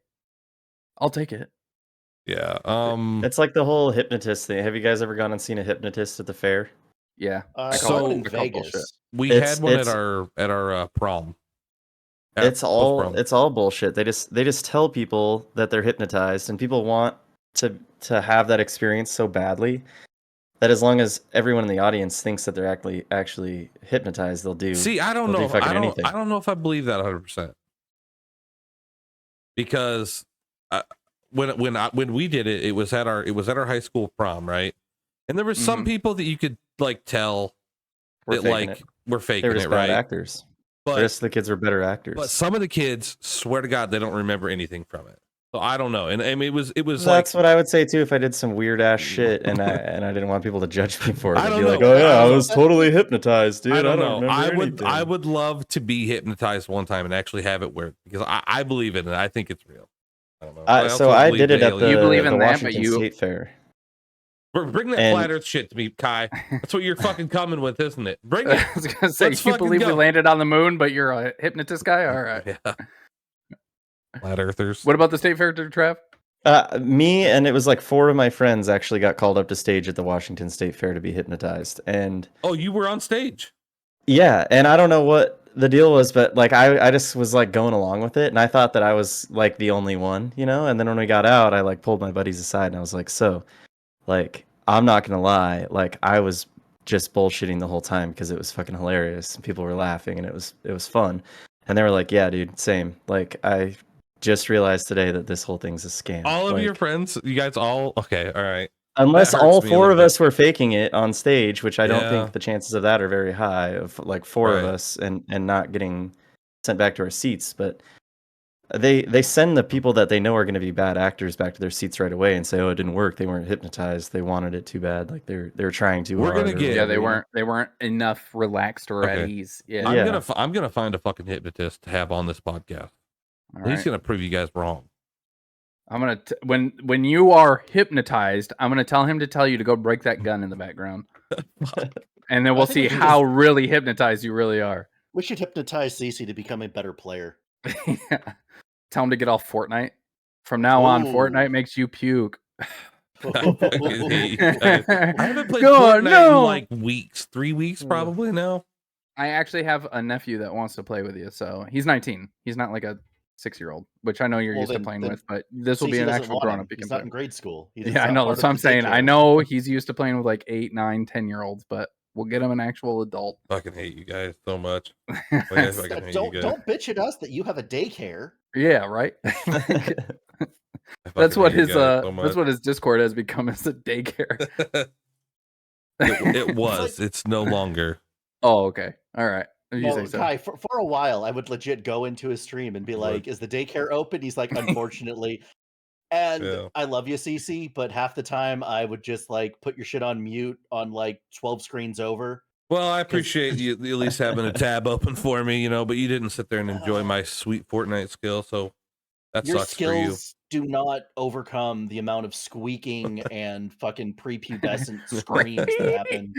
I'll take it. yeah. It's like the whole hypnotist thing. Have you guys ever gone and seen a hypnotist at the fair? Yeah. I So- saw it in I call bullshit. Vegas. We It's- had one at it's- our prom. It's all bullshit. They just tell people that they're hypnotized, and people want to have that experience so badly that as long as everyone in the audience thinks that they're actually hypnotized, they'll do. See, I don't they'll know. do fucking I don't. anything. I don't know if I believe that 100%. Because when we did it, it was at our high school prom, right? And there were some people that you could like tell We're that faking like it. were They faking were just it, bad right? actors. The But rest of the kids were better actors. but some of the kids swear to God they don't remember anything from it. So I don't know. And I mean, it was That's like what I would say too if I did some weird ass shit and I didn't want people to judge me for it. I I'd don't be like, know. oh yeah, I I don't was totally hypnotized, dude. I don't know. remember I anything." would love to be hypnotized one time and actually have it work because I believe in it. I think it's real. I don't know. So I did it at the, You believe in the that, but Washington you- State Fair. Bring that and- flat Earth shit to me, Kai. That's what you're fucking coming with, isn't it? Bring it. I was gonna say, Let's you fucking believe we go. landed on the moon, but you're a hypnotist guy? All right. Yeah. Flat Earthers. What about the state fair, Trav? Me and it was like 4 of my friends actually got called up to stage at the Washington State Fair to be hypnotized. And Oh, you were on stage. yeah, and I don't know what the deal was, but like I just was like going along with it, and I thought that I was like the only one, you know. And then when we got out, I like pulled my buddies aside and I was like, so, like, I'm not gonna lie, like I was just bullshitting the whole time because it was fucking hilarious and people were laughing and it was fun. And they were like, yeah, dude, same. Like I just realized today that this whole thing's a scam. All of Like, your friends, you guys all okay, all right. Unless hurts all me a 4 little of bit. us were faking it on stage, which I don't Yeah. think the chances of that are very high, of like 4 of Right. us and not getting sent back to our seats. But they send the people that they know are going to be bad actors back to their seats right away and say, "Oh, it didn't work. They weren't hypnotized. They wanted it too bad. Like they're trying too We're hard." gonna or get- Yeah, whatever, you know? they weren't enough relaxed or at Okay. ease. Yeah. I'm gonna find a fucking hypnotist to have on this podcast. All He's right. gonna prove you guys wrong. I'm gonna when you are hypnotized, I'm gonna tell him to tell you to go break that gun in the background, and then we'll think see we should how really hypnotized you really are. We should hypnotize Zusse to become a better player. Yeah. Tell him to get off Fortnite. From now on, Ooh. Fortnite makes you puke. I haven't played God, Fortnite in no. like weeks, 3 weeks probably now. I actually have a nephew that wants to play with you, so he's 19. He's not like a 6-year-old, which I know you're Well, used to then- playing then with, but this will be Zusse an doesn't actual want grown him. up. He's not in grade school. He's Yeah, I not know. part That's of what I'm the saying. I daycare. know he's used to playing with like 8, 9, 10-year-olds, but we'll get him an actual adult. Fucking hate you guys so much. I fucking hate you guys. Don't bitch at us that you have a daycare. Yeah, right. I That's fucking what hate you his guys so that's much. what his Discord has become, as a daycare. It was. It's no longer. Oh, okay. All right. If you No, say so. Kai, for a while, I would legit go into his stream and be like, "Is the daycare open?" He's like, "Unfortunately." And Yeah. I love you, CC, but half the time I would just like put your shit on mute on like 12 screens over. Well, I appreciate you at least having a tab open for me, but you didn't sit there and enjoy my sweet Fortnite skill, so that Your sucks for you. skills do not overcome the amount of squeaking and fucking prepubescent screams that happen.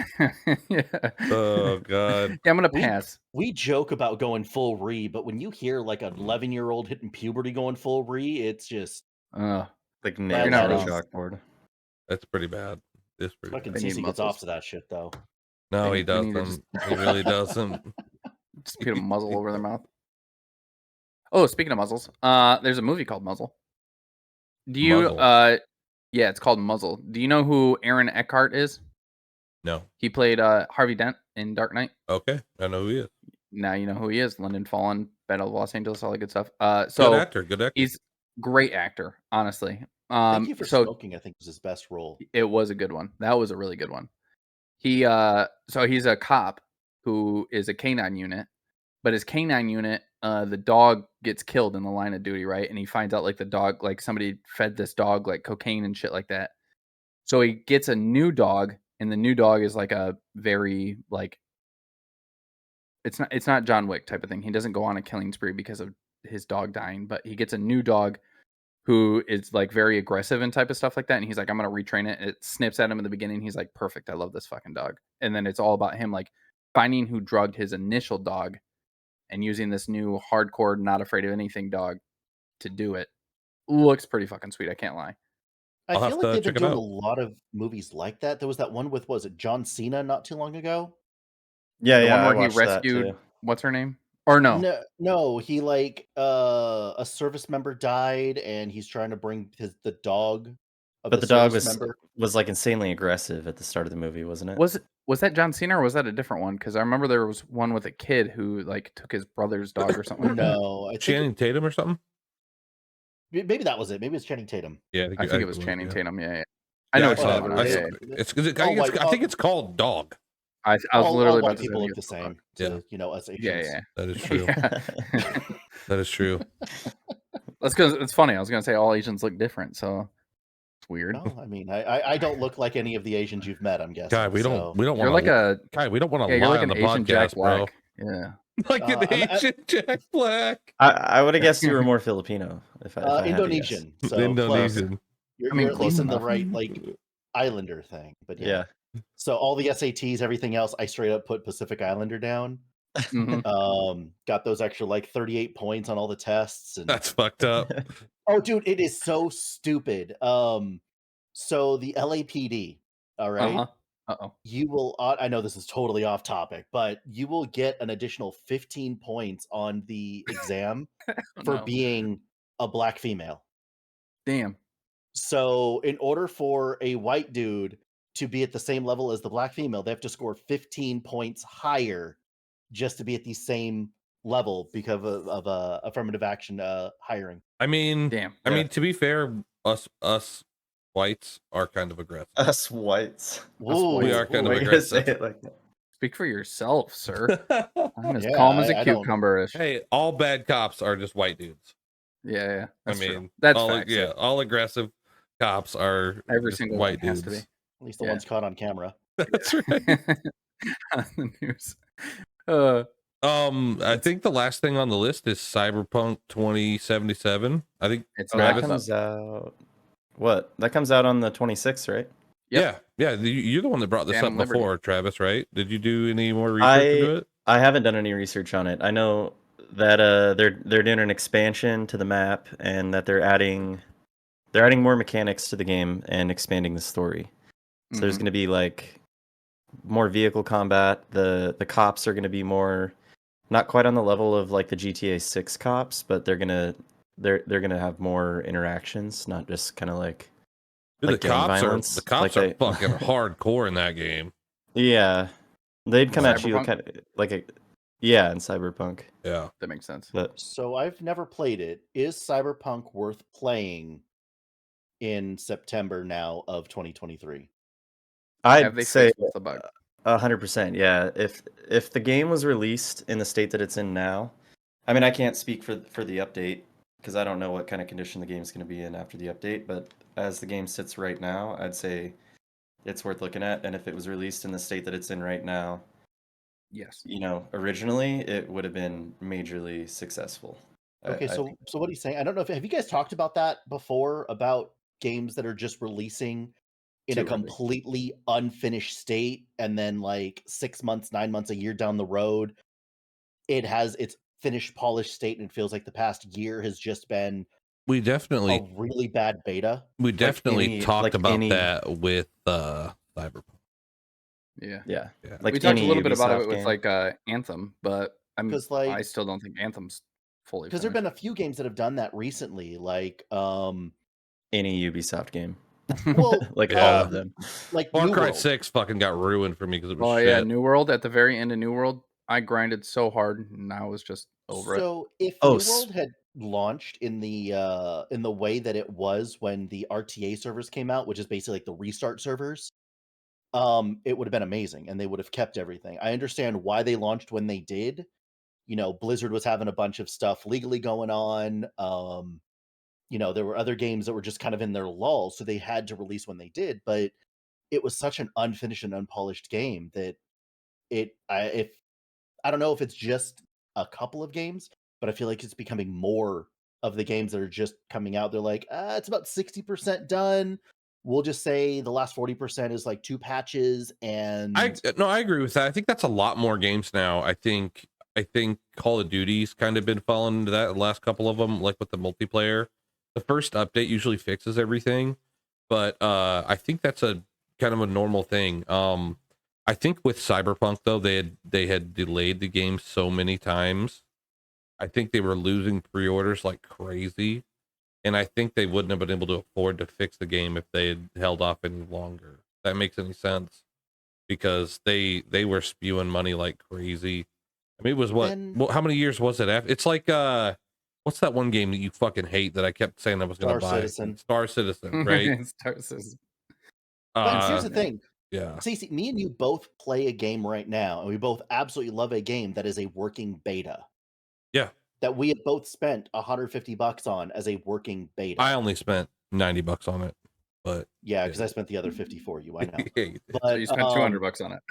Yeah. Oh god. Yeah, I'm gonna pass. We joke about going full re, but when you hear like an 11-year-old hitting puberty going full re, it's just like You're nails not on a wrong. chalkboard. That's pretty bad. It's pretty fucking bad. They need CC gets muscles. off to that shit though. No, They he need to doesn't. He really doesn't. Just put a muzzle over their mouth. Oh, speaking of muzzles, there's a movie called Muzzle. Do you Muzzle? Yeah, it's called Muzzle. Do you know who Aaron Eckhart is? No. He played Harvey Dent in Dark Knight. Okay, I know who he is. Now you know who he is. London Fallen, Battle of Los Angeles, all that good stuff. Good So actor. Good actor. he's great actor, honestly. Thank You for so Smoking, I think, was his best role. it was a good one. That was a really good one. He so he's a cop who is a canine unit, but his canine unit, the dog gets killed in the line of duty, right? And he finds out like the dog, like somebody fed this dog like cocaine and shit like that. So he gets a new dog, and the new dog is like a very like it's not John Wick type of thing. He doesn't go on a killing spree because of his dog dying, but he gets a new dog who is like very aggressive and type of stuff like that. And he's like, I'm gonna retrain it. It snips at him in the beginning. He's like, perfect. I love this fucking dog. And then it's all about him like finding who drugged his initial dog and using this new hardcore, not afraid of anything dog to do it. Looks pretty fucking sweet. I can't lie. I I'll feel have like to they've check been it doing a out. lot of movies like that. There was that one with, was it John Cena not too long ago? Yeah, The yeah, one I where he watched that rescued too. what's her name? Or no. No, he like a service member died and he's trying to bring the dog of But the dog service member. was like insanely aggressive at the start of the movie, wasn't it? Was that John Cena or was that a different one? Because I remember there was one with a kid who like took his brother's dog or something like that. No, I think Channing Tatum or something? maybe that was it. Maybe it's Channing Tatum. Yeah, I think it was Channing Tatum. Yeah. I Yeah, know I what you're saw talking it. about. I saw Yeah, it. All white- I think it's called Dog. I was all literally white about to say people it look the was same Yeah. to us Asians. Yeah. That is true. Yeah. That is true. That's because it's funny. I was gonna say all Asians look different, so it's weird. No, I mean, I don't look like any of the Asians you've met. I'm guessing. Guy, we don't so. want You're like a we don't want to you're lie like on an the Asian podcast, Jack bro. Black. Yeah. Like an I'm- Asian Jack Black. I would have guessed you were more Filipino if I had to guess. Indonesian. So Indonesian. Close. You're, I mean, you're at least close in the enough. right like Islander thing. But Yeah. So all the SATs, everything else, I straight up put Pacific Islander down. Mhm. Got those extra like 38 points on all the tests. And That's fucked up. oh, dude, it is so stupid. So the LAPD, all right. Uh-huh. Uh-oh. You will. I know this is totally off topic, but you will get an additional 15 points on the exam for No. being a black female. Damn. So, in order for a white dude to be at the same level as the black female, they have to score 15 points higher just to be at the same level because of affirmative action hiring. I mean, Damn. I mean, to be fair, us whites are kind of aggressive. Us whites. We are kind of Why you aggressive. say it like that? Speak for yourself, sir. I'm as Yeah, calm as a I don't- cucumber. Hey, all bad cops are just white dudes. Yeah, that's I true. mean, That's all, facts. yeah, all aggressive cops are Every just single white one has dudes. to be. At least the Yeah. ones caught on camera. That's right. On the news. I think the last thing on the list is Cyberpunk 2077. I think It's Oh, not, that Travis. comes out. What? That comes out on the 26th, right? Yep. Yeah. You're the one that brought this Phantom up Liberty. before, Travis, right? Did you do any more research into it? I haven't done any research on it. I know that they're doing an expansion to the map and that they're adding more mechanics to the game and expanding the story. So there's Mhm. going to be like more vehicle combat. The cops are going to be more, not quite on the level of like the GTA 6 cops, but they're gonna have more interactions, not just kind of like Dude, like gang violence. The cops are fucking hardcore in that game. Yeah, they'd come at you Cyberpunk? kind of like in Cyberpunk. Yeah. That makes sense. But So I've never played it. Is Cyberpunk worth playing in September now of 2023? Have I'd they say fixed what's the bug? 100%. Yeah, if the game was released in the state that it's in now, I mean, I can't speak for the update because I don't know what kind of condition the game's going to be in after the update. But as the game sits right now, I'd say it's worth looking at. And if it was released in the state that it's in right now, Yes. originally it would have been majorly successful. Okay, I so think. what are you saying? I don't know if have you guys talked about that before about games that are just releasing in a Too early. completely unfinished state and then like 6 months, 9 months, a year down the road, it has its finished polished state and it feels like the past year has just been We a definitely really bad beta. talked about that with Cyberpunk. Yeah. Yeah. Yeah. Like We talked a any little bit about Ubisoft it with game. like Anthem, but Because I like still don't think Anthem's fully because finished. there've been a few games that have done that recently, like Any Ubisoft game. well Like Yeah. all of them. like Far New Cry World. 6 fucking got ruined for me because it was Oh shit. yeah, New World at the very end of New World, I grinded so hard and I was just over it. So if Oh, New World had launched in the way that it was when the RTA servers came out, which is basically like the restart servers, it would have been amazing and they would have kept everything. I understand why they launched when they did. You know, Blizzard was having a bunch of stuff legally going on. You know, there were other games that were just kind of in their lull, so they had to release when they did, but it was such an unfinished and unpolished game that if I don't know if it's just a couple of games, but I feel like it's becoming more of the games that are just coming out. They're like, it's about 60% done. We'll just say the last 40% is like 2 patches and I agree with that. I think that's a lot more games now. I think Call of Duty's kind of been falling into that, the last couple of them, like with the multiplayer. The first update usually fixes everything, but I think that's a kind of a normal thing. I think with Cyberpunk though, they had delayed the game so many times. I think they were losing pre-orders like crazy, and I think they wouldn't have been able to afford to fix the game if they had held off any longer. If that makes any sense? Because they were spewing money like crazy. I mean, it was how many years was it after? It's like what's that one game that you fucking hate that I kept saying I was gonna Star buy? Citizen. Star Citizen, right? Star Citizen. But here's the thing. Yeah. Stacey, me and you both play a game right now, and we both absolutely love a game that is a working beta. Yeah. That we have both spent $150 on as a working beta. I only spent $90 on it, but yeah, because I spent the other 50 for you. I know. Yeah, you did. But So you spent $200 on it.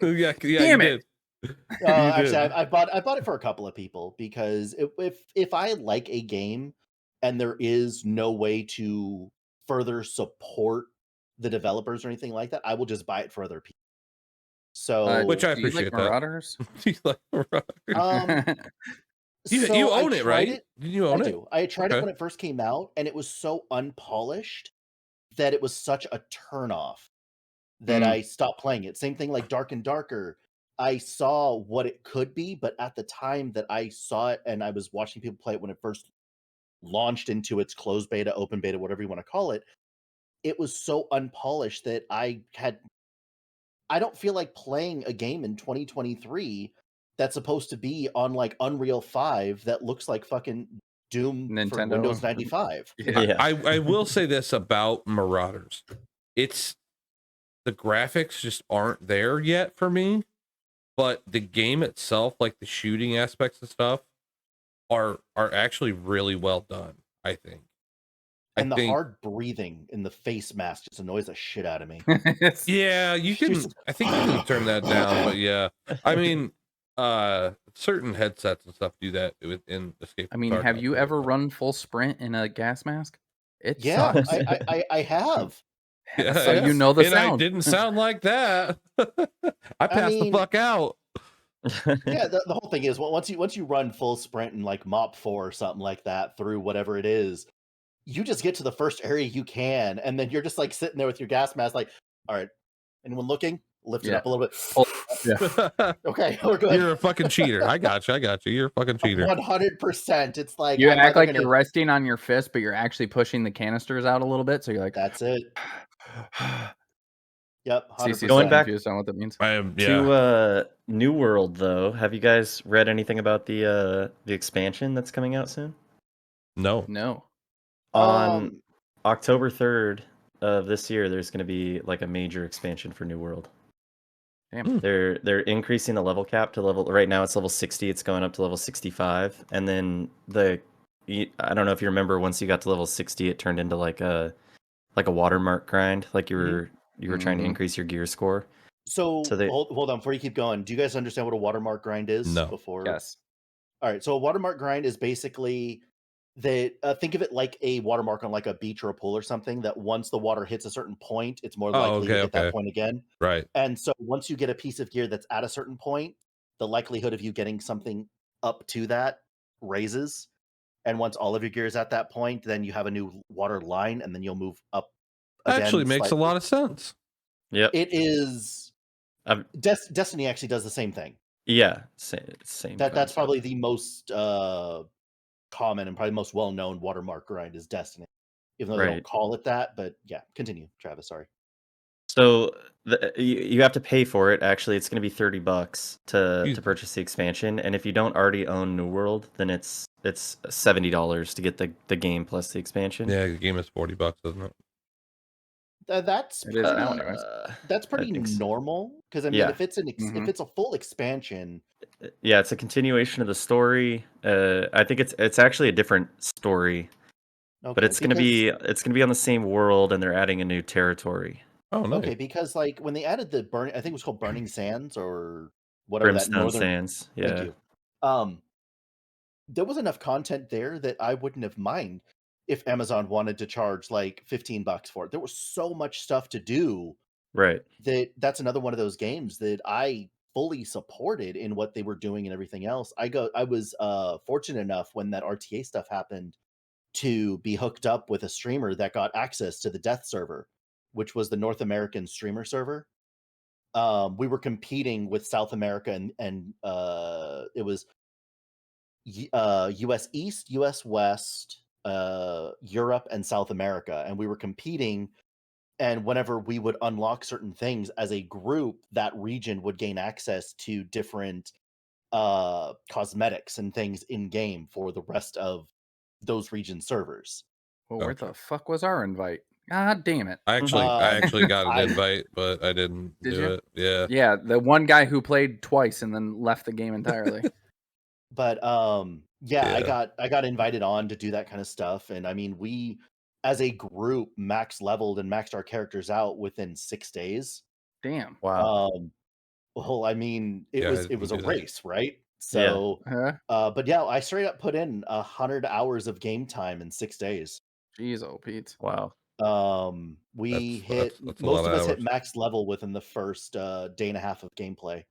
yeah, Damn you it. did. Actually, I bought it for a couple of people because if I like a game and there is no way to further support the developers or anything like that, I will just buy it for other people. So, which I do you like appreciate that. Marauders? You like Marauders? You so own I it, tried right? it. Did you own I it? do. I tried it Okay. when it first came out, and it was so unpolished that it was such a turnoff that I stopped playing it. Same thing like Dark and Darker. I saw what it could be, but at the time that I saw it and I was watching people play it when it first launched into its closed beta, open beta, whatever you want to call it, it was so unpolished that I don't feel like playing a game in 2023 that's supposed to be on like Unreal 5 that looks like fucking Doom for Nintendo. Windows 95. Yeah. I will say this about Marauders. It's the graphics just aren't there yet for me, but the game itself, like the shooting aspects and stuff, are actually really well done, I think. And the hard breathing in the face mask just annoys the shit out of me. Yeah, you can. I think you can turn that down, but yeah, I mean, certain headsets and stuff do that in Escape. I mean, have you ever run full sprint in a gas mask? It Yeah, sucks. I have. Yeah, So you know the and sound. I didn't sound like that. I passed the fuck out. Yeah, the whole thing is, well, once you run full sprint in like Mop 4 or something like that through whatever it is, you just get to the first area you can, and then you're just like sitting there with your gas mask, like, all right, anyone looking? Lift it up a little bit. Yeah. Okay, we're good. You're a fucking cheater. I got you. You're a fucking cheater. 100%. It's like you act like you're resting on your fist, but you're actually pushing the canisters out a little bit. So you're like, that's it. Yep. 100%. Going back confused on what that means. To New World, though, have you guys read anything about the expansion that's coming out soon? No. On October 3rd of this year, there's going to be like a major expansion for New World. Damn. They're increasing the level cap to level. Right now it's level 60. It's going up to level 65, and then I don't know if you remember, once you got to level 60, it turned into like a watermark grind, like you were trying to increase your gear score. So hold on before you keep going. Do you guys understand what a watermark grind is? No. Yes. All right. So a watermark grind is basically that think of it like a watermark on like a beach or a pool or something, that once the water hits a certain point, it's more likely to hit that point again. Right. And so once you get a piece of gear that's at a certain point, the likelihood of you getting something up to that raises. And once all of your gear is at that point, then you have a new water line, and then you'll move up again. Actually makes a lot of sense. Yep. It is Destiny actually does the same thing. Yeah, same. That's probably the most common and probably most well-known watermark grind is Destiny, even though they don't call it that. But yeah, continue, Travis. Sorry. So you have to pay for it. Actually, it's going to be $30 to purchase the expansion, and if you don't already own New World, then it's $70 to get the game plus the expansion. Yeah, the game is $40, isn't it? That's it is now, anyways. That's pretty normal, because I mean, if it's if it's a full expansion, yeah, it's a continuation of the story. I think it's actually a different story, but it's gonna be on the same world, and they're adding a new territory. Oh, nice. Okay, because like when they added the I think it was called Burning Sands or whatever, Brimstone that northern Sands. Yeah. Thank you. There was enough content there that I wouldn't have mind if Amazon wanted to charge like $15 for it. There was so much stuff to do. Right. That's another one of those games that I fully supported in what they were doing and everything else. I was fortunate enough when that RTA stuff happened to be hooked up with a streamer that got access to the Death server, which was the North American streamer server. We were competing with South America and it was US East, US West, Europe, and South America, and we were competing. And whenever we would unlock certain things as a group, that region would gain access to different cosmetics and things in game for the rest of those region servers. Well, where the fuck was our invite? God damn it! I actually got an invite, but I didn't do it. Yeah. Yeah, the one guy who played twice and then left the game entirely. But yeah, I got invited on to do that kind of stuff, and I mean, we as a group max leveled and maxed our characters out within 6 days. Damn. Wow. Well, I mean, it was a race, right? So, but yeah, I straight up put in 100 hours of game time in 6 days. Jeez, oh Pete. Wow. We hit that's most of us hit max level within the first day and a half of gameplay.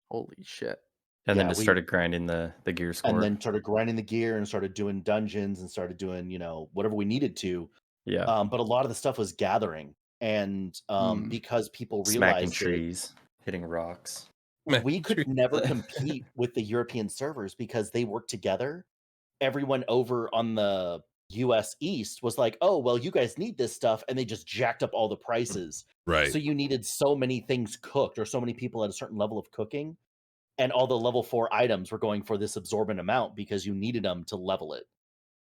Holy shit. And then just started grinding the gear score. And then started grinding the gear and started doing dungeons and started doing, whatever we needed to. Yeah. But a lot of the stuff was gathering. And because people realized smacking trees, hitting rocks. We could never compete with the European servers because they work together. Everyone over on the US East was like, oh, well, you guys need this stuff. And they just jacked up all the prices. Right. So you needed so many things cooked, or so many people at a certain level of cooking. And all the level 4 items were going for this absorbent amount because you needed them to level it.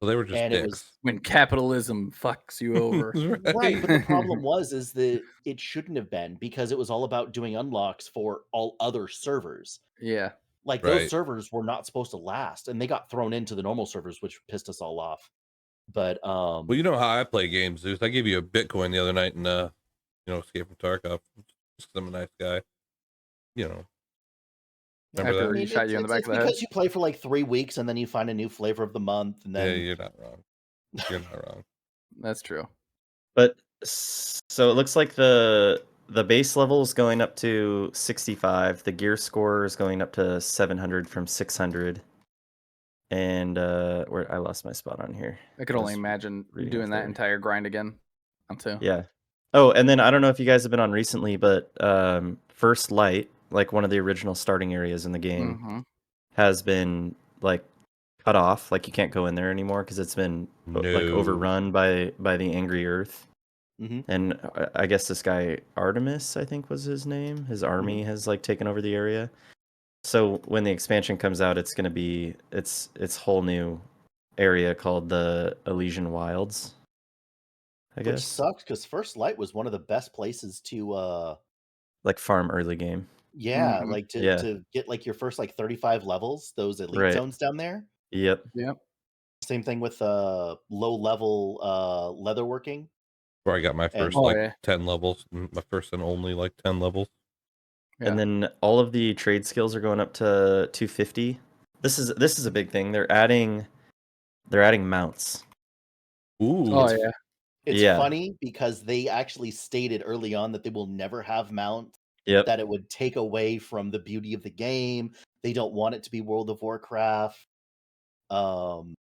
So they were just And dicks. it was when capitalism fucks you over. right. But the problem is that it shouldn't have been, because it was all about doing unlocks for all other servers. Yeah. Like those servers were not supposed to last, and they got thrown into the normal servers, which pissed us all off. But well, you know how I play games, Zeus. I gave you a Bitcoin the other night in Escape from Tarkov. Just 'cause I'm a nice guy. You know. Remember After that? he shot you in the back of the head. because you play for like 3 weeks and then you find a new flavor of the month, and then Yeah, you're not wrong. You're not wrong. That's true. But so it looks like the base level is going up to 65. The gear score is going up to 700 from 600. And where I lost my spot on here. I could only imagine doing that entire grind again. Too. Yeah. Oh, and then I don't know if you guys have been on recently, but First Light, like one of the original starting areas in the game, has been like cut off. Like you can't go in there anymore because it's been like overrun by the angry earth. And I guess this guy Artemis, I think was his name. His army has like taken over the area. So when the expansion comes out, it's going to be its whole new area called the Elysian Wilds. I guess. Which sucks because First Light was one of the best places to like farm early game. Yeah, like to get like your first like 35 levels, those elite zones down there. Yep. Same thing with low level leatherworking. Where I got my first 10 levels, my first and only like 10 levels. Yeah. And then all of the trade skills are going up to 250. This is a big thing. They're adding mounts. Ooh. It's funny because they actually stated early on that they will never have mounts. Yep. That it would take away from the beauty of the game. They don't want it to be World of Warcraft. And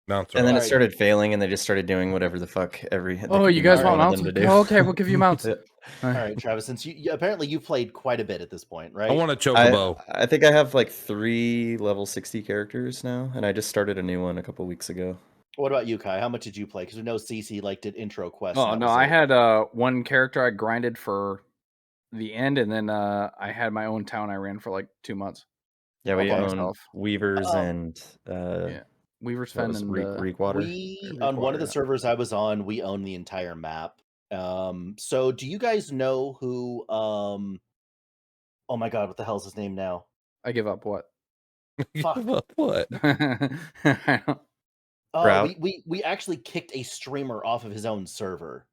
then it started failing, and they just started doing whatever the fuck you guys want mounts? Oh, okay, we'll give you mounts. All right, Travis. Since you apparently you've played quite a bit at this point, right? I want a chocobo. I think I have like 3 level 60 characters now, and I just started a new one a couple weeks ago. What about you, Kai? How much did you play? Because we know CC did intro quests. Oh no, I had one character I grinded for the end, and then I had my own town I ran for like 2 months. Yeah, we own Weavers and Weaver's Fen and Reekwater. On one of the servers I was on, we own the entire map. So do you guys know who oh my god, what the hell is his name now? I give up what? Fuck. Give up what? We actually kicked a streamer off of his own server.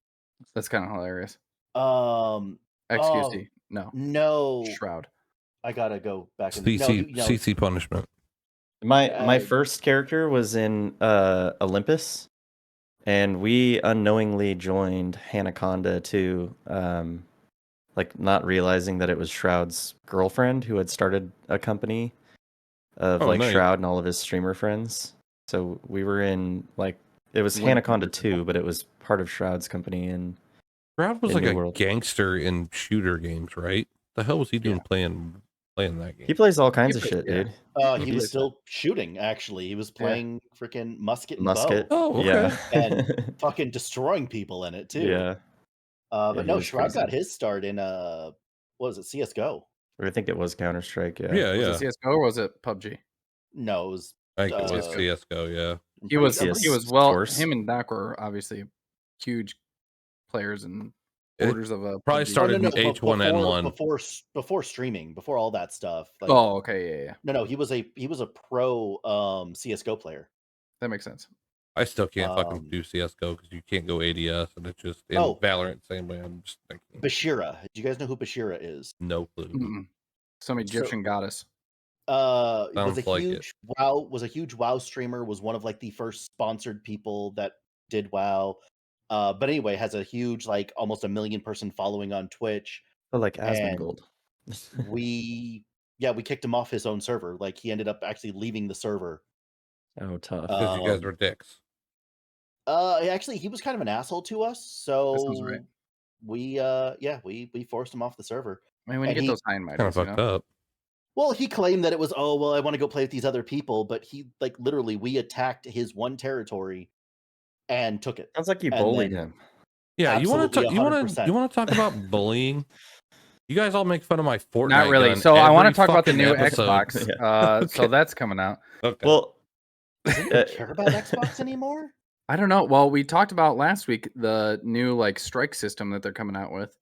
That's kind of hilarious. XQC. No. Shroud. I gotta go back in CC punishment. My first character was in Olympus, and we unknowingly joined Hanaconda to like not realizing that it was Shroud's girlfriend who had started a company of Shroud and all of his streamer friends. So we were in like it was Hanaconda 2, but it was part of Shroud's company. And Shroud was like a gangster in shooter games, right? The hell was he doing playing that game? He plays all kinds of shit, dude. He was still shooting. Actually, he was playing freaking musket and bow. Oh, okay. Yeah, and fucking destroying people in it too. Yeah. But no, Shroud got his start in what was it, CS:GO? I think it was Counter-Strike. Yeah. Was it CS:GO or was it PUBG? No, it was. I think it was CS:GO. Yeah. He was him and Doc were obviously huge players and orders of a probably started in H1N1 before streaming, before all that stuff. Like, oh, okay, yeah. No, he was a pro CS:GO player. That makes sense. I still can't fucking do CS:GO because you can't go ADS, and it's just in Valorant same way. I'm just thinking. Bashira. Do you guys know who Bashira is? No clue. Some Egyptian goddess. Was a huge WoW streamer. Was one of like the first sponsored people that did WoW. But anyway, has a huge, like almost 1 million person following on Twitch. Oh, like Asmongold. we kicked him off his own server. Like he ended up actually leaving the server. Oh, tough. Because you guys were dicks. Actually, he was kind of an asshole to us. So right. we forced him off the server. I mean, when you get those high and mighty, kind of fucked up. Well, he claimed that it was, I want to go play with these other people, but he like literally we attacked his one territory and took it. Sounds like you bullied him. Yeah, you want to talk about bullying? You guys all make fun of my Fortnite. Not really. So I want to talk about the new Xbox. So that's coming out. Okay. Well, Does anyone care about Xbox anymore? I don't know. Well, we talked about last week the new like strike system that they're coming out with,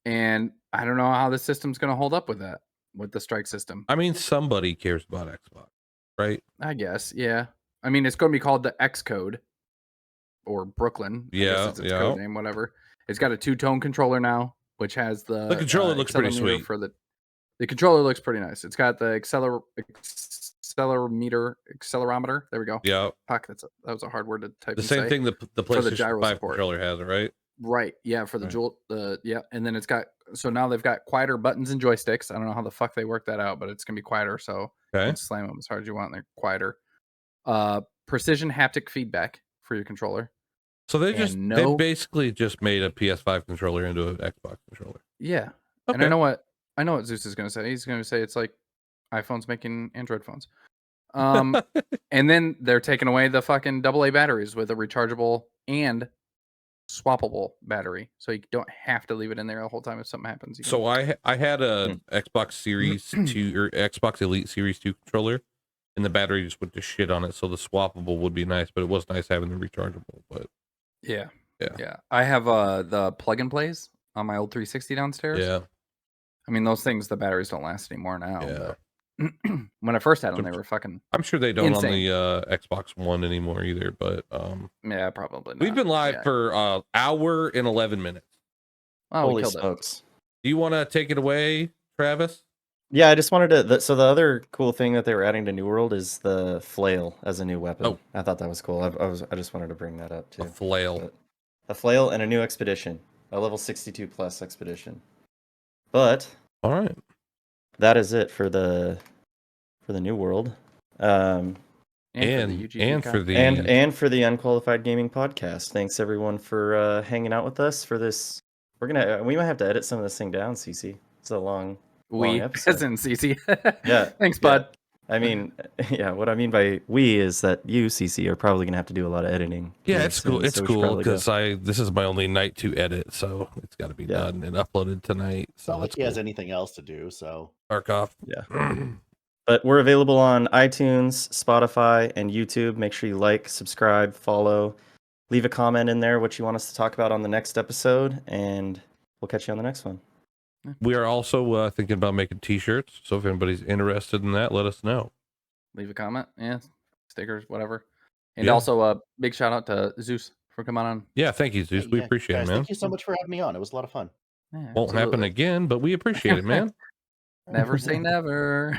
and I don't know how the system's going to hold up with that, with the strike system. I mean, somebody cares about Xbox, right? I guess, yeah. I mean, it's going to be called the X Code or Brooklyn. I guess it's its code name, whatever. It's got a 2-tone controller now, which has the controller looks pretty sweet. The controller looks pretty nice. It's got the accelerometer. There we go. Yeah. Fuck, that was a hard word to type. The same thing the PlayStation 5 controller has, right? Right. Yeah, for the yeah, and then it's got now they've got quieter buttons and joysticks. I don't know how the fuck they work that out, but it's gonna be quieter, so you can slam them as hard as you want and they're quieter. Precision haptic feedback for your controller. So they basically just made a PS5 controller into an Xbox controller. Yeah. Okay. And I know what Zusse is gonna say. He's gonna say it's like iPhone's making Android phones. And then they're taking away the fucking AA batteries with a rechargeable and swappable battery, so you don't have to leave it in there the whole time if something happens. So I had a Xbox Series 2 or Xbox Elite Series 2 controller, and the battery just went to shit on it. So the swappable would be nice, but it was nice having the rechargeable. But yeah. I have the plug and plays on my old 360 downstairs. Yeah. I mean, those things, the batteries don't last anymore now. Yeah. When I first had them, they were fucking. I'm sure they don't insane. On the Xbox One anymore either. But yeah, probably not. We've been live for an hour and 11 minutes. Oh, holy smokes! Do you want to take it away, Travis? Yeah, I just wanted to. So the other cool thing that they were adding to New World is the flail as a new weapon. Oh. I thought that was cool. I just wanted to bring that up too. A flail. A flail and a new expedition, a level 62 plus expedition. But all right, that is it for the New World. And for the Unqualified Gaming Podcast. Thanks everyone for hanging out with us for this. We might have to edit some of this thing down, CC. It's a long episode. As in CC. Yeah. Thanks, bud. Yeah. I mean, yeah, what I mean by we is that you, CC, are probably gonna have to do a lot of editing. Yeah, it's cool. It's cool because this is my only night to edit, so it's got to be done and uploaded tonight. So not like he has anything else to do. So Arkoff. Yeah. But we're available on iTunes, Spotify, and YouTube. Make sure you like, subscribe, follow, leave a comment in there what you want us to talk about on the next episode, and we'll catch you on the next one. We are also thinking about making t-shirts, so if anybody's interested in that, let us know. Leave a comment, stickers, whatever. And also a big shout out to Zeus for coming on. Yeah, thank you, Zeus. We appreciate it, man. Thank you so much for having me on. It was a lot of fun. Won't happen again, but we appreciate it, man. Never say never.